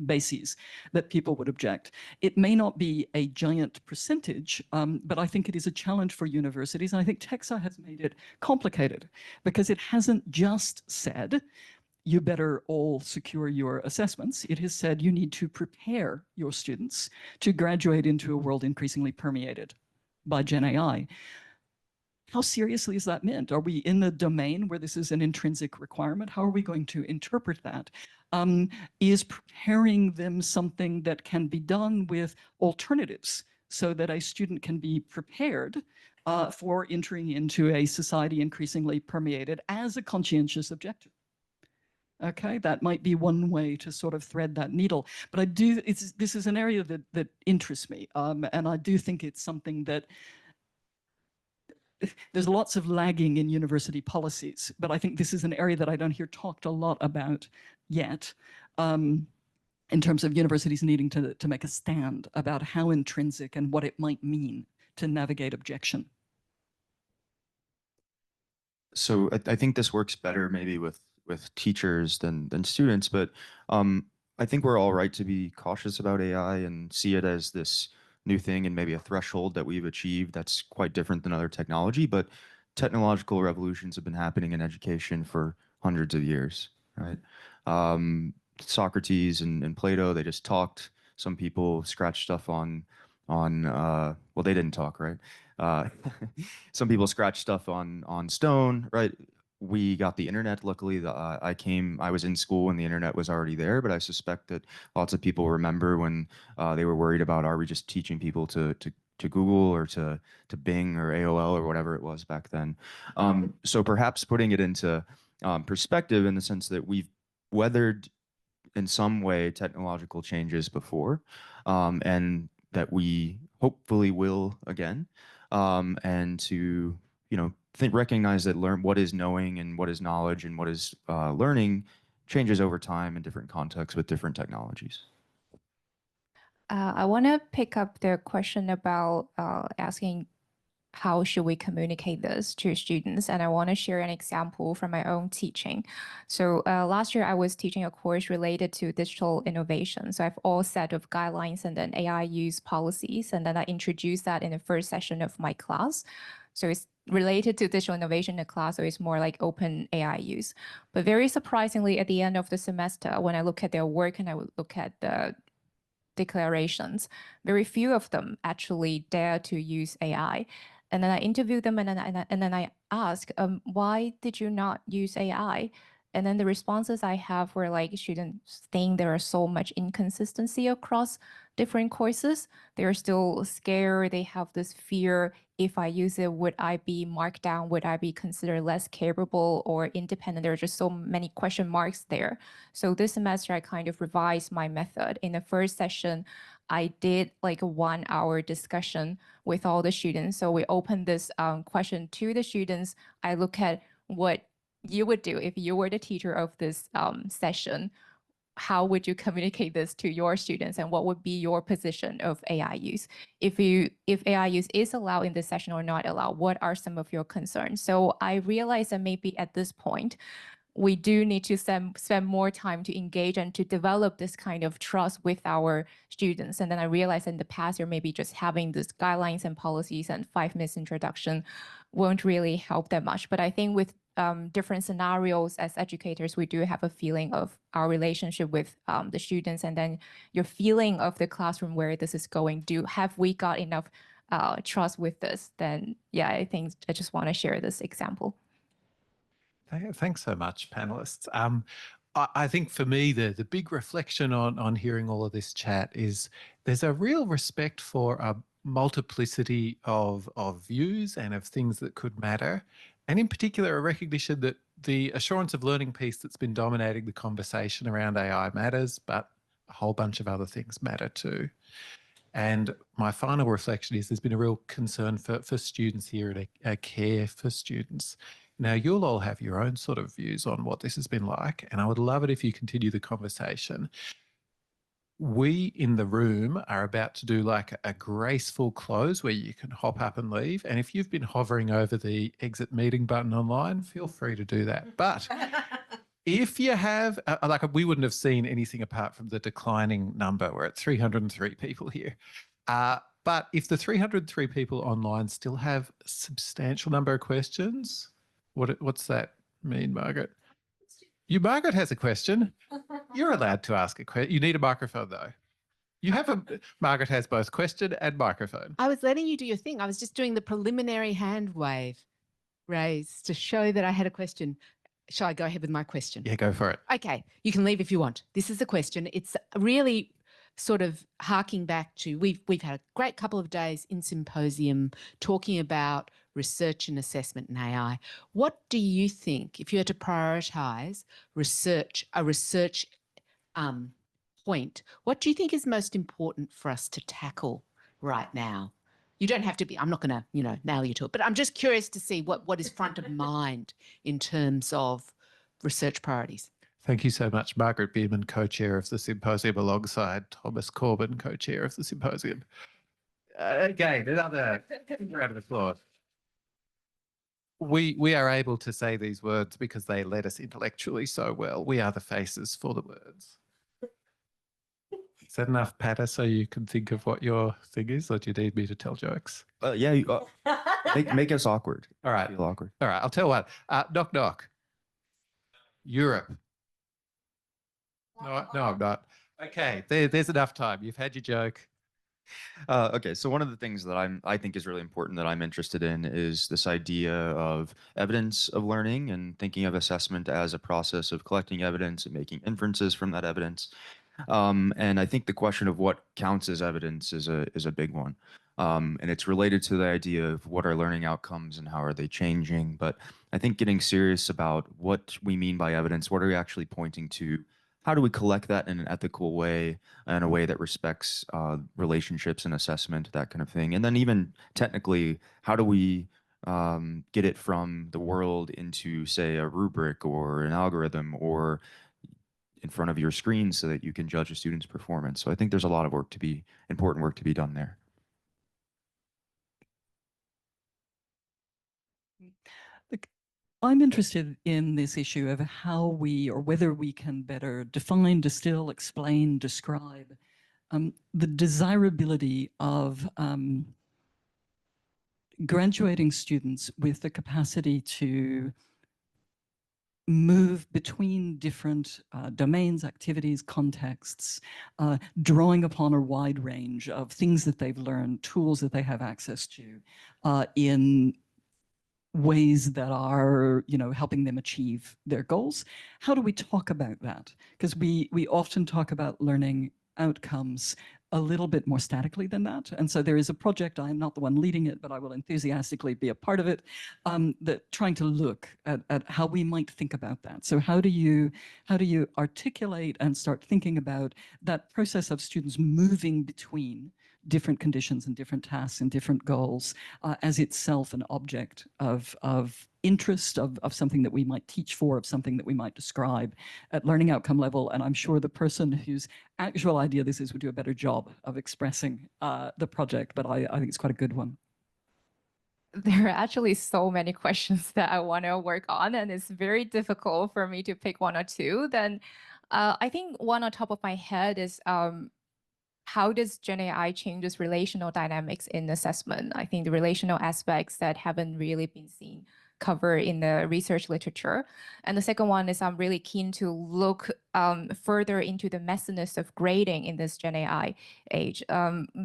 bases that people would object. It may not be a giant percentage, but I think it is a challenge for universities. And I think TEXA has made it complicated because it hasn't just said, you better all secure your assessments. It has said you need to prepare your students to graduate into a world increasingly permeated by Gen AI. How seriously is that meant? Are we in the domain where this is an intrinsic requirement? How are we going to interpret that? Is preparing them something that can be done with alternatives so that a student can be prepared for entering into a society increasingly permeated as a conscientious objector? Okay, that might be one way to sort of thread that needle. But this is an area that interests me. And I do think it's something that there's lots of lagging in university policies, but I think this is an area that I don't hear talked a lot about yet. In terms of universities needing to make a stand about how intrinsic and what it might mean to navigate objection. So I think this works better maybe with teachers than students, but I think we're all right to be cautious about AI and see it as this new thing and maybe a threshold that we've achieved that's quite different than other technology. But technological revolutions have been happening in education for hundreds of years, right? Socrates and Plato, they just talked. Some people scratched stuff on well, they didn't talk, right? Some people scratched stuff on stone, right? We got the internet. Luckily, I was in school when the internet was already there, but I suspect that lots of people remember when they were worried about, are we just teaching people to Google or to Bing or AOL or whatever it was back then. So perhaps putting it into perspective in the sense that we've weathered in some way technological changes before, and that we hopefully will again, and to recognize that what is knowing and what is knowledge and what is learning changes over time in different contexts with different technologies. I want to pick up the question about asking how should we communicate this to students? And I want to share an example from my own teaching. So last year I was teaching a course related to digital innovation. So I have all set of guidelines and then AI use policies. And then I introduced that in the first session of my class. So it's related to digital innovation in the class, so it's more like open AI use. But very surprisingly, at the end of the semester, when I look at their work and I would look at the declarations, very few of them actually dare to use AI. And then I interviewed them and then I asked, why did you not use AI? And then the responses I have were like, students think there are so much inconsistency across different courses. They're still scared. They have this fear. If I use it, would I be marked down? Would I be considered less capable or independent? There are just so many question marks there. So this semester, I kind of revised my method. In the first session, I did like a 1 hour discussion with all the students. So we opened this question to the students. I look at what you would do if you were the teacher of this session. How would you communicate this to your students, and what would be your position of AI use? If AI use is allowed in this session or not allowed, what are some of your concerns? So I realized that maybe at this point, we do need to spend more time to engage and to develop this kind of trust with our students. And then I realized in the past year, maybe just having these guidelines and policies and 5 minutes introduction won't really help that much. But I think with different scenarios as educators, we do have a feeling of our relationship with the students, and then your feeling of the classroom where this is going. Have we got enough trust with this? Then yeah, I think I just want to share this example. Thanks so much, panelists. I think for me, the big reflection on hearing all of this chat is there's a real respect for a multiplicity of views and of things that could matter. And in particular, a recognition that the assurance of learning piece that's been dominating the conversation around AI matters, but a whole bunch of other things matter too. And my final reflection is there's been a real concern for students here and a care for students. Now, you'll all have your own sort of views on what this has been like, and I would love it if you continue the conversation. We in the room are about to do like a graceful close where you can hop up and leave. And if you've been hovering over the exit meeting button online, feel free to do that. But if you have, like we wouldn't have seen anything apart from the declining number. We're at 303 people here. But if the 303 people online still have a substantial number of questions, what's that mean, Margaret? Margaret has a question. You're allowed to ask a question. You need a microphone though. You have Margaret has both question and microphone. I was letting you do your thing. I was just doing the preliminary hand wave raise to show that I had a question. Shall I go ahead with my question? Yeah, go for it. Okay, you can leave if you want. This is the question. It's really sort of harking back to we've had a great couple of days in Symposium talking about research and assessment in AI. What do you think, if you had to prioritise a research point, what do you think is most important for us to tackle right now? You don't have to be, I'm not going to, nail you to it, but I'm just curious to see what is front of mind in terms of research priorities. Thank you so much, Margaret Bierman, co-chair of the Symposium, alongside Thomas Corbin, co-chair of the Symposium. Again, another round of applause. We are able to say these words because they led us intellectually so well. We are the faces for the words. Is that enough patter so you can think of what your thing is, or do you need me to tell jokes? Yeah, make us awkward. All right. Feel awkward. All right, I'll tell one. Knock, knock. Europe. No, I'm not. Okay, there's enough time. You've had your joke. Okay, so one of the things that I think is really important that I'm interested in is this idea of evidence of learning and thinking of assessment as a process of collecting evidence and making inferences from that evidence. And I think the question of what counts as evidence is a big one. And it's related to the idea of what are learning outcomes and how are they changing. But I think getting serious about what we mean by evidence, what are we actually pointing to? How do we collect that in an ethical way, in a way that respects relationships and assessment, that kind of thing? And then even technically, how do we get it from the world into, say, a rubric or an algorithm or in front of your screen so that you can judge a student's performance? So I think there's a lot of important work to be done there. I'm interested in this issue of how we, or whether we can better define, distill, explain, describe the desirability of graduating students with the capacity to move between different domains, activities, contexts, drawing upon a wide range of things that they've learned, tools that they have access to in ways that are, helping them achieve their goals. How do we talk about that? Because we often talk about learning outcomes a little bit more statically than that. And so there is a project, I'm not the one leading it, but I will enthusiastically be a part of it, that trying to look at how we might think about that. So how do you articulate and start thinking about that process of students moving between different conditions and different tasks and different goals as itself an object of interest, of something that we might teach for, of something that we might describe at learning outcome level. And I'm sure the person whose actual idea this is would do a better job of expressing the project, but I think it's quite a good one. There are actually so many questions that I want to work on, and it's very difficult for me to pick one or two. Then I think one on top of my head is how does Gen AI changes relational dynamics in assessment? I think the relational aspects that haven't really been seen covered in the research literature. And the second one is I'm really keen to look further into the messiness of grading in this Gen AI age.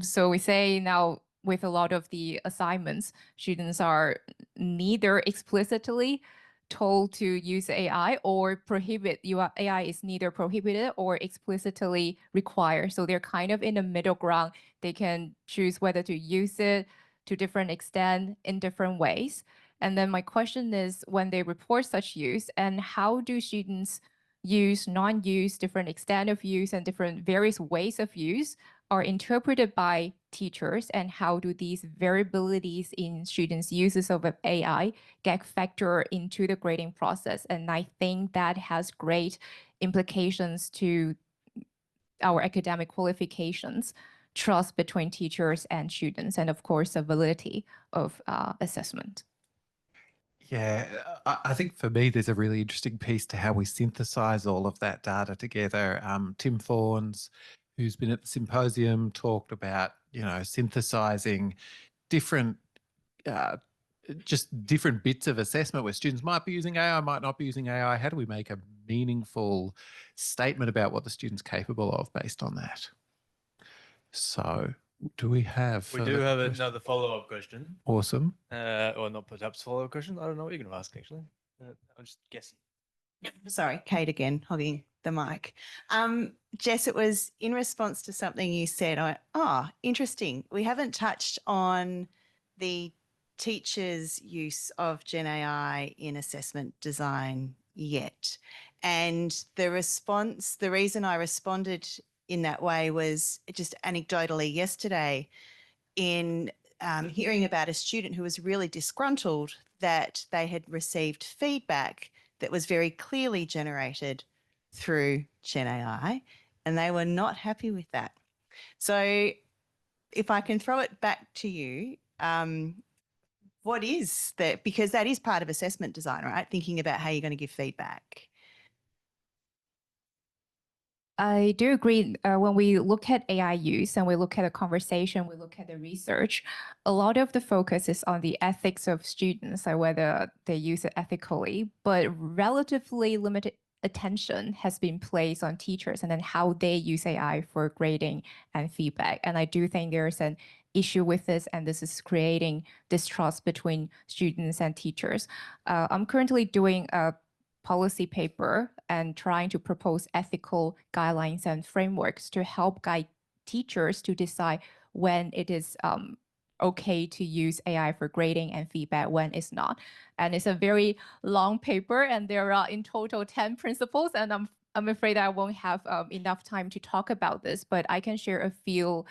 So we say now with a lot of the assignments, students are neither explicitly told to use AI or prohibit. AI is neither prohibited or explicitly required. So they're kind of in the middle ground. They can choose whether to use it to different extent in different ways. And then my question is, when they report such use, and how do students use, non-use, different extent of use, and different various ways of use are interpreted by teachers, and how do these variabilities in students' uses of AI get factored into the grading process? And I think that has great implications to our academic qualifications, trust between teachers and students, and of course, the validity of assessment. Yeah, I think for me, there's a really interesting piece to how we synthesize all of that data together. Tim Fawns, who's been at the Symposium, talked about, synthesizing different, just different bits of assessment where students might be using AI, might not be using AI. How do we make a meaningful statement about what the student's capable of based on that? So do we have... We do have another follow-up question. Awesome. Or not perhaps follow-up question. I don't know what you're going to ask, actually. I'm just guessing. Sorry, Kate again, hogging the mic. Jess, it was in response to something you said. I went, oh, interesting. We haven't touched on the teachers' use of Gen AI in assessment design yet. And the response, the reason I responded in that way was just anecdotally yesterday in hearing about a student who was really disgruntled that they had received feedback that was very clearly generated through Gen AI, and they were not happy with that. So if I can throw it back to you, what is that? Because that is part of assessment design, right? Thinking about how you're going to give feedback. I do agree. When we look at AI use and we look at the conversation, we look at the research, a lot of the focus is on the ethics of students, like whether they use it ethically, but relatively limited attention has been placed on teachers and then how they use AI for grading and feedback. And I do think there's an issue with this, and this is creating distrust between students and teachers. I'm currently doing a policy paper and trying to propose ethical guidelines and frameworks to help guide teachers to decide when it is okay to use AI for grading and feedback, when it's not. And it's a very long paper, and there are in total 10 principles, and I'm afraid I won't have enough time to talk about this, but I can share a few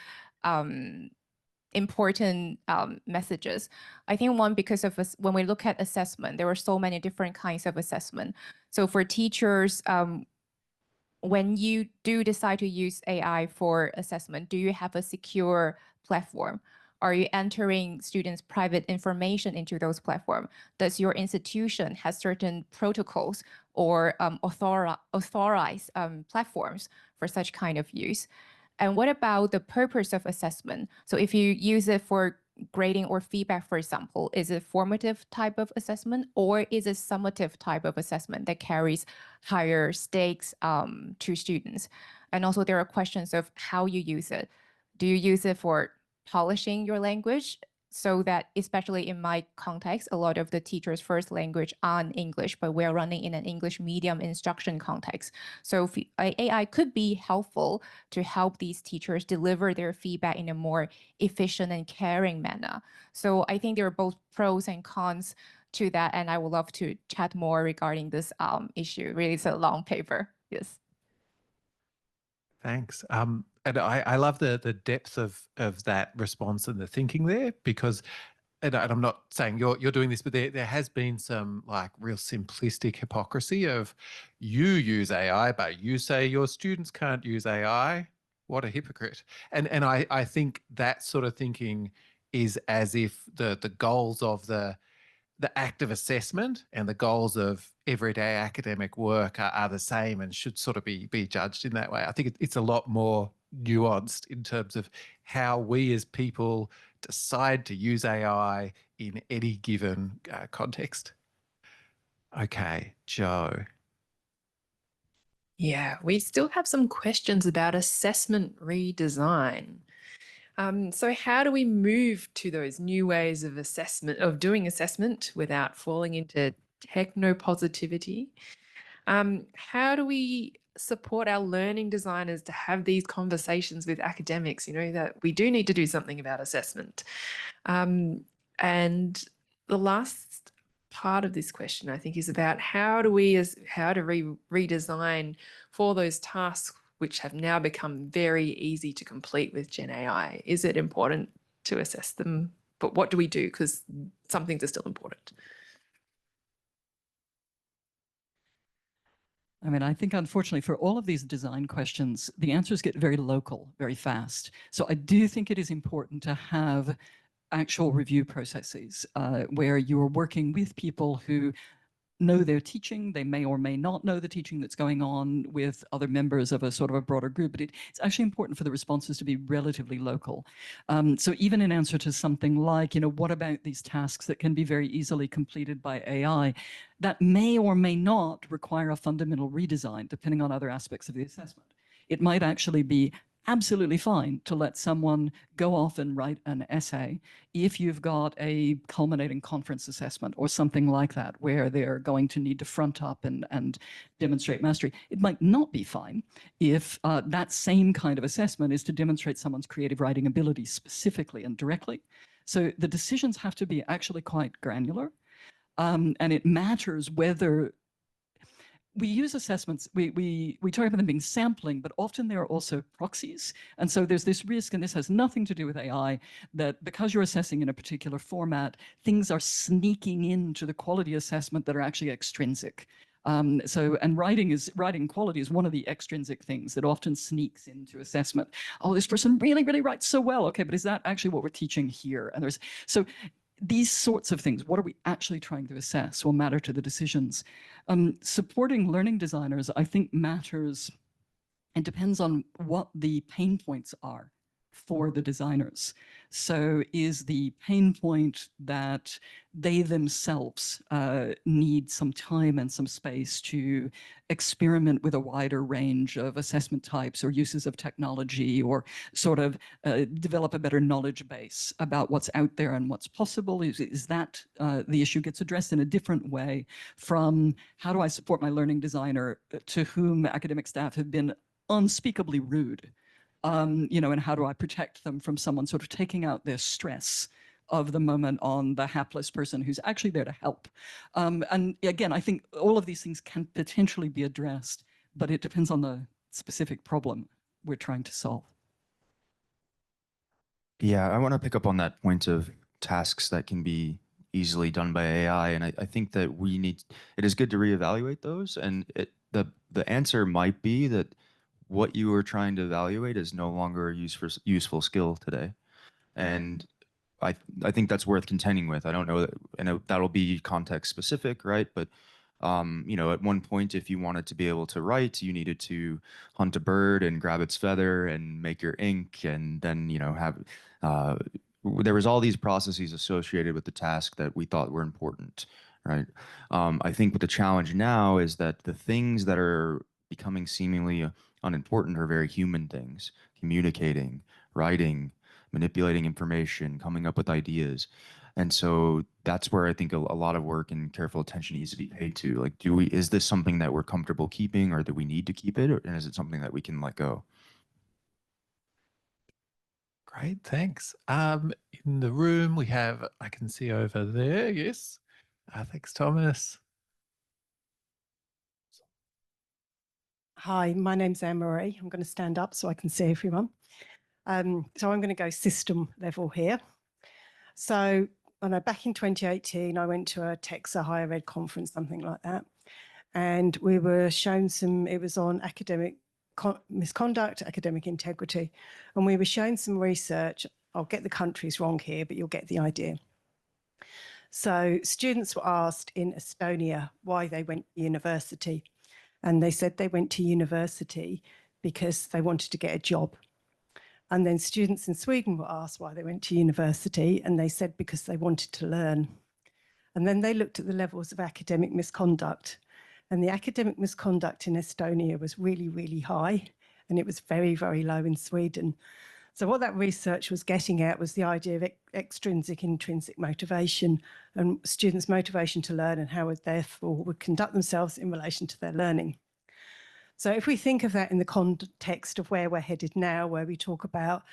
important messages. I think one, because of when we look at assessment, there are so many different kinds of assessment. So for teachers, when you do decide to use AI for assessment, do you have a secure platform? Are you entering students' private information into those platforms? Does your institution have certain protocols or authorized platforms for such kind of use? And what about the purpose of assessment? So if you use it for grading or feedback, for example, is it formative type of assessment, or is it summative type of assessment that carries higher stakes to students? And also there are questions of how you use it. Do you use it for polishing your language? So that, especially in my context, a lot of the teachers' first language aren't English, but we're running in an English medium instruction context. So AI could be helpful to help these teachers deliver their feedback in a more efficient and caring manner. So I think there are both pros and cons to that, and I would love to chat more regarding this issue. Really, it's a long paper. Yes. Thanks. And I love the depth of that response and the thinking there, because, and I'm not saying you're doing this, but there has been some like real simplistic hypocrisy of you use AI, but you say your students can't use AI. What a hypocrite. And I think that sort of thinking is as if the goals of the act of assessment and the goals of everyday academic work are the same and should sort of be judged in that way. I think it's a lot more nuanced in terms of how we as people decide to use AI in any given context. Okay, Joe. Yeah, we still have some questions about assessment redesign. So how do we move to those new ways of assessment, of doing assessment without falling into techno-positivity? How do we support our learning designers to have these conversations with academics, you know, that we do need to do something about assessment? And the last part of this question, I think, is about how to redesign for those tasks which have now become very easy to complete with Gen AI. Is it important to assess them? But what do we do? Because some things are still important. I mean, I think unfortunately for all of these design questions, the answers get very local, very fast. So I do think it is important to have actual review processes where you're working with people who know their teaching. They may or may not know the teaching that's going on with other members of a sort of a broader group, but it's actually important for the responses to be relatively local. So even in answer to something like, you know, what about these tasks that can be very easily completed by AI, that may or may not require a fundamental redesign depending on other aspects of the assessment. It might actually be absolutely fine to let someone go off and write an essay if you've got a culminating conference assessment or something like that, where they're going to need to front up and demonstrate mastery. It might not be fine if that same kind of assessment is to demonstrate someone's creative writing ability specifically and directly. So the decisions have to be actually quite granular. And it matters whether we use assessments, we talk about them being sampling, but often they are also proxies. And so there's this risk, and this has nothing to do with AI, that because you're assessing in a particular format, things are sneaking into the quality assessment that are actually extrinsic. And writing quality is one of the extrinsic things that often sneaks into assessment. Oh, this person really, really writes so well. Okay, but is that actually what we're teaching here? And so these sorts of things, what are we actually trying to assess, will matter to the decisions. Supporting learning designers, I think, matters. It depends on what the pain points are for the designers. So is the pain point that they themselves need some time and some space to experiment with a wider range of assessment types or uses of technology, or sort of develop a better knowledge base about what's out there and what's possible? Is that the issue gets addressed in a different way from how do I support my learning designer to whom academic staff have been unspeakably rude? And how do I protect them from someone sort of taking out their stress of the moment on the hapless person who's actually there to help? And again, I think all of these things can potentially be addressed, but it depends on the specific problem we're trying to solve. Yeah, I want to pick up on that point of tasks that can be easily done by AI. And I think that it is good to reevaluate those. And the answer might be that what you were trying to evaluate is no longer a useful skill today. And I think that's worth contending with. I don't know that, and that'll be context specific, right? But at one point, if you wanted to be able to write, you needed to hunt a bird and grab its feather and make your ink, and then there was all these processes associated with the task that we thought were important, right? I think what the challenge now is that the things that are becoming seemingly unimportant are very human things: communicating, writing, manipulating information, coming up with ideas. And so that's where I think a lot of work and careful attention needs to be paid to. Like, is this something that we're comfortable keeping, or that we need to keep it, or is it something that we can let go? Great, thanks. In the room we have, I can see over there, yes. Thanks, Thomas. Hi, my name's Anne-Marie. I'm going to stand up so I can see everyone. So I'm going to go system level here. So back in 2018, I went to a TEXA higher ed conference, something like that. And we were shown it was on academic misconduct, academic integrity. And we were shown some research. I'll get the countries wrong here, but you'll get the idea. So students were asked in Estonia why they went to university. And they said they went to university because they wanted to get a job. And then students in Sweden were asked why they went to university, and they said because they wanted to learn. And then they looked at the levels of academic misconduct, and the academic misconduct in Estonia was really, really high, and it was very, very low in Sweden. So what that research was getting at was the idea of extrinsic, intrinsic motivation, and students' motivation to learn, and how it therefore would conduct themselves in relation to their learning. So if we think of that in the context of where we're headed now, where we talk about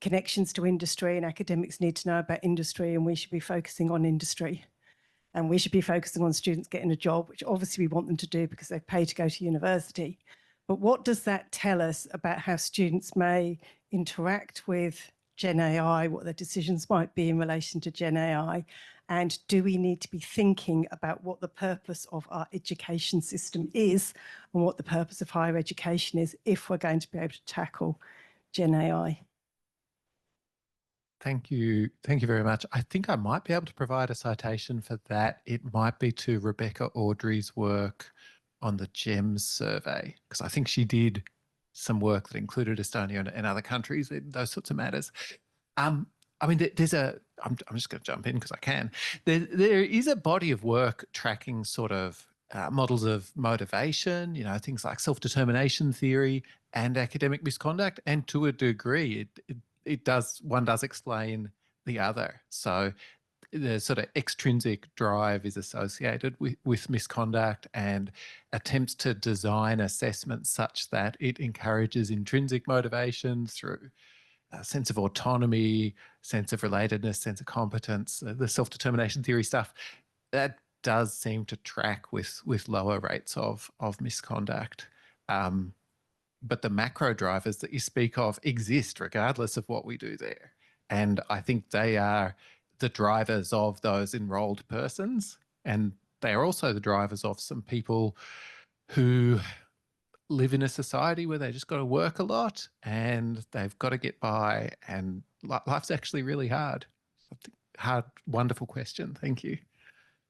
connections to industry, and academics need to know about industry, and we should be focusing on industry, and we should be focusing on students getting a job, which obviously we want them to do because they've paid to go to university. But what does that tell us about how students may interact with Gen AI, what their decisions might be in relation to Gen AI? And do we need to be thinking about what the purpose of our education system is, and what the purpose of higher education is, if we're going to be able to tackle Gen AI? Thank you. Thank you very much. I think I might be able to provide a citation for that. It might be to Rebecca Audrey's work on the GEMS survey, because I think she did some work that included Estonia and other countries in those sorts of matters. I mean, I'm just going to jump in because I can. There is a body of work tracking sort of models of motivation, you know, things like self-determination theory and academic misconduct. And to a degree, one does explain the other. So the sort of extrinsic drive is associated with misconduct, and attempts to design assessments such that it encourages intrinsic motivation through a sense of autonomy, sense of relatedness, sense of competence, the self-determination theory stuff, that does seem to track with lower rates of misconduct. But the macro drivers that you speak of exist regardless of what we do there. And I think they are the drivers of those enrolled persons. And they are also the drivers of some people who live in a society where they just got to work a lot and they've got to get by, and life's actually really hard. Hard, wonderful question. Thank you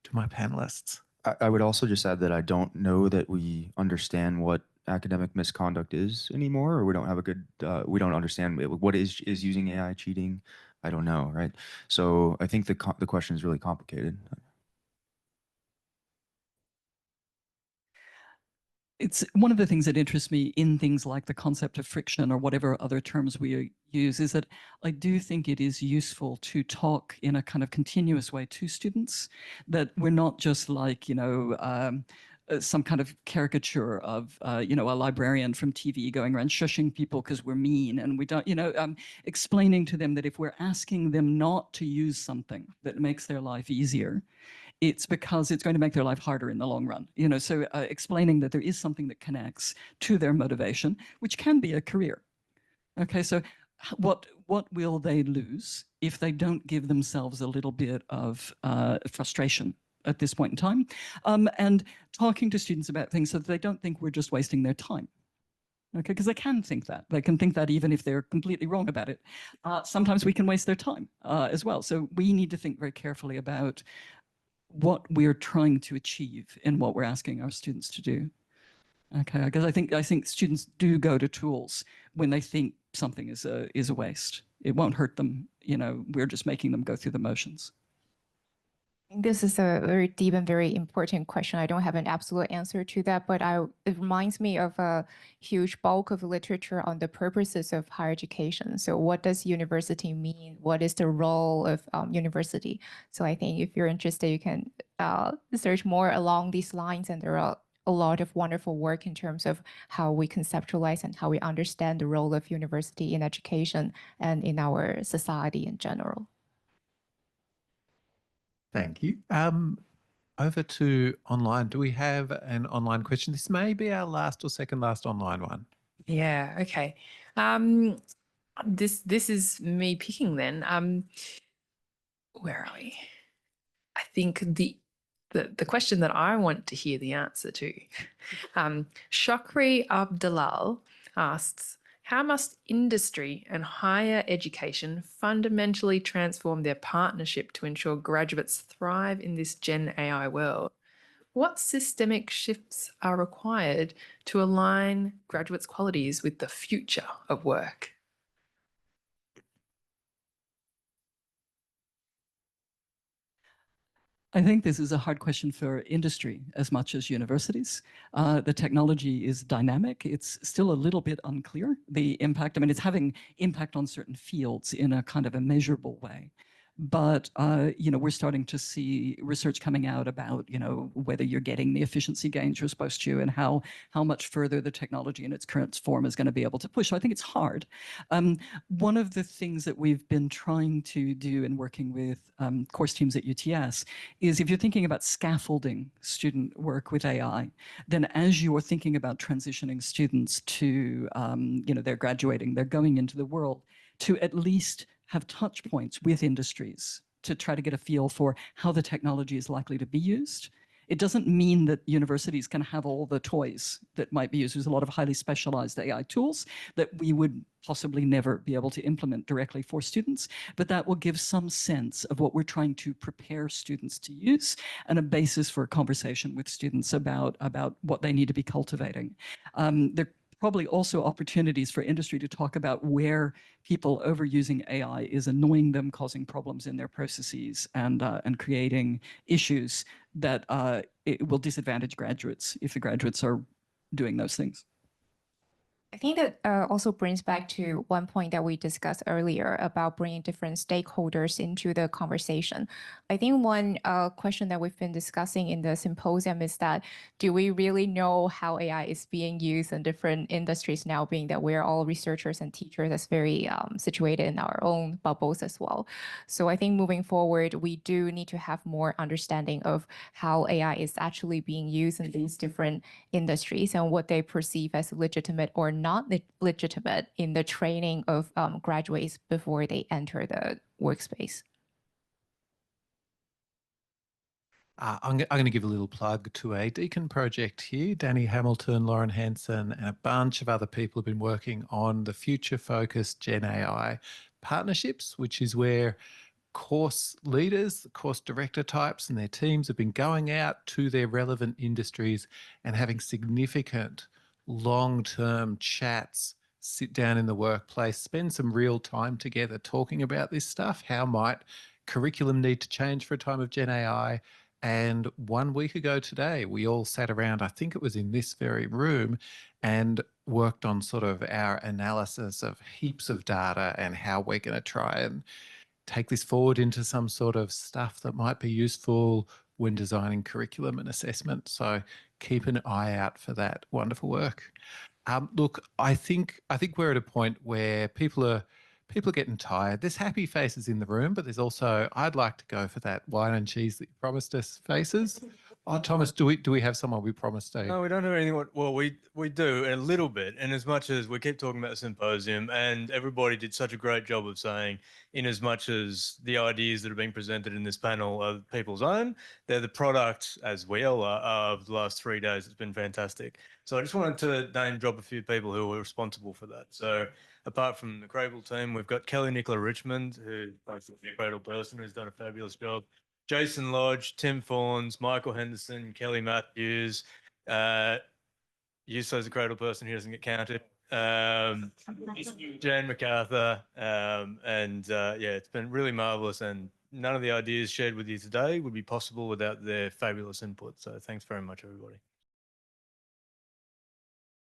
to my panelists. I would also just add that I don't know that we understand what academic misconduct is anymore, or we don't have a good, we don't understand what is using AI cheating. I don't know, right? So I think the question is really complicated. It's one of the things that interests me in things like the concept of friction or whatever other terms we use, is that I do think it is useful to talk in a kind of continuous way to students, that we're not just like, you know, some kind of caricature of, you know, a librarian from TV going around shushing people because we're mean, and we don't, you know, explaining to them that if we're asking them not to use something that makes their life easier, it's because it's going to make their life harder in the long run. You know, so explaining that there is something that connects to their motivation, which can be a career. Okay, so what will they lose if they don't give themselves a little bit of frustration at this point in time? And talking to students about things so that they don't think we're just wasting their time. Okay, because they can think that. They can think that even if they're completely wrong about it. Sometimes we can waste their time as well. So we need to think very carefully about what we're trying to achieve in what we're asking our students to do. Okay, because I think students do go to tools when they think something is a waste. It won't hurt them, you know, we're just making them go through the motions. This is a very deep and very important question. I don't have an absolute answer to that, but it reminds me of a huge bulk of literature on the purposes of higher education. So what does university mean? What is the role of university? So I think if you're interested, you can search more along these lines, and there are a lot of wonderful work in terms of how we conceptualize and how we understand the role of university in education and in our society in general. Thank you. Over to online. Do we have an online question? This may be our last or second last online one. Yeah, okay. This is me picking then. Where are we? I think the question that I want to hear the answer to. Shokri Abdalal asks, how must industry and higher education fundamentally transform their partnership to ensure graduates thrive in this Gen AI world? What systemic shifts are required to align graduates' qualities with the future of work? I think this is a hard question for industry as much as universities. The technology is dynamic. It's still a little bit unclear, the impact. I mean, it's having impact on certain fields in a kind of a measurable way. But, you know, we're starting to see research coming out about, you know, whether you're getting the efficiency gains you're supposed to, and how much further the technology in its current form is going to be able to push. So I think it's hard. One of the things that we've been trying to do in working with course teams at UTS is, if you're thinking about scaffolding student work with AI, then as you are thinking about transitioning students to, you know, they're graduating, they're going into the world, to at least have touch points with industries to try to get a feel for how the technology is likely to be used. It doesn't mean that universities can have all the toys that might be used. There's a lot of highly specialized AI tools that we would possibly never be able to implement directly for students, but that will give some sense of what we're trying to prepare students to use, and a basis for a conversation with students about what they need to be cultivating. There probably also opportunities for industry to talk about where people overusing AI is annoying them, causing problems in their processes, and creating issues that it will disadvantage graduates if the graduates are doing those things. I think that also brings back to one point that we discussed earlier about bringing different stakeholders into the conversation. I think one question that we've been discussing in the symposium is that, do we really know how AI is being used in different industries now, being that we're all researchers and teachers that's very situated in our own bubbles as well. So I think moving forward, we do need to have more understanding of how AI is actually being used in these different industries and what they perceive as legitimate or not legitimate in the training of graduates before they enter the workspace. I'm going to give a little plug to a Deakin project here. Danny Hamilton, Lauren Hansen, and a bunch of other people have been working on the future-focused Gen AI partnerships, which is where course leaders, course director types and their teams have been going out to their relevant industries and having significant long-term chats, sit down in the workplace, spend some real time together talking about this stuff. How might curriculum need to change for a time of Gen AI? And 1 week ago today, we all sat around, I think it was in this very room, and worked on sort of our analysis of heaps of data and how we're going to try and take this forward into some sort of stuff that might be useful when designing curriculum and assessment. So keep an eye out for that wonderful work. Look, I think we're at a point where people are getting tired. There's happy faces in the room, but there's also, I'd like to go for that wine and cheese that you promised us faces. Oh, Thomas, do we have someone we promised a? No, we don't have anything. Well, we do a little bit, and as much as we keep talking about the symposium, and everybody did such a great job of saying, in as much as the ideas that are being presented in this panel are people's own, they're the product, as we all are, of the last 3 days. It's been fantastic. So I just wanted to name drop a few people who were responsible for that. So apart from the CRADLE team, we've got Kelly Nicola Richmond, who's basically a CRADLE person who's done a fabulous job. Jason Lodge, Tim Fawns, Michael Henderson, Kelly Matthews. Yuso's a CRADLE person, he doesn't get counted. Jan MacArthur. Yeah, it's been really marvelous, and none of the ideas shared with you today would be possible without their fabulous input. So thanks very much, everybody.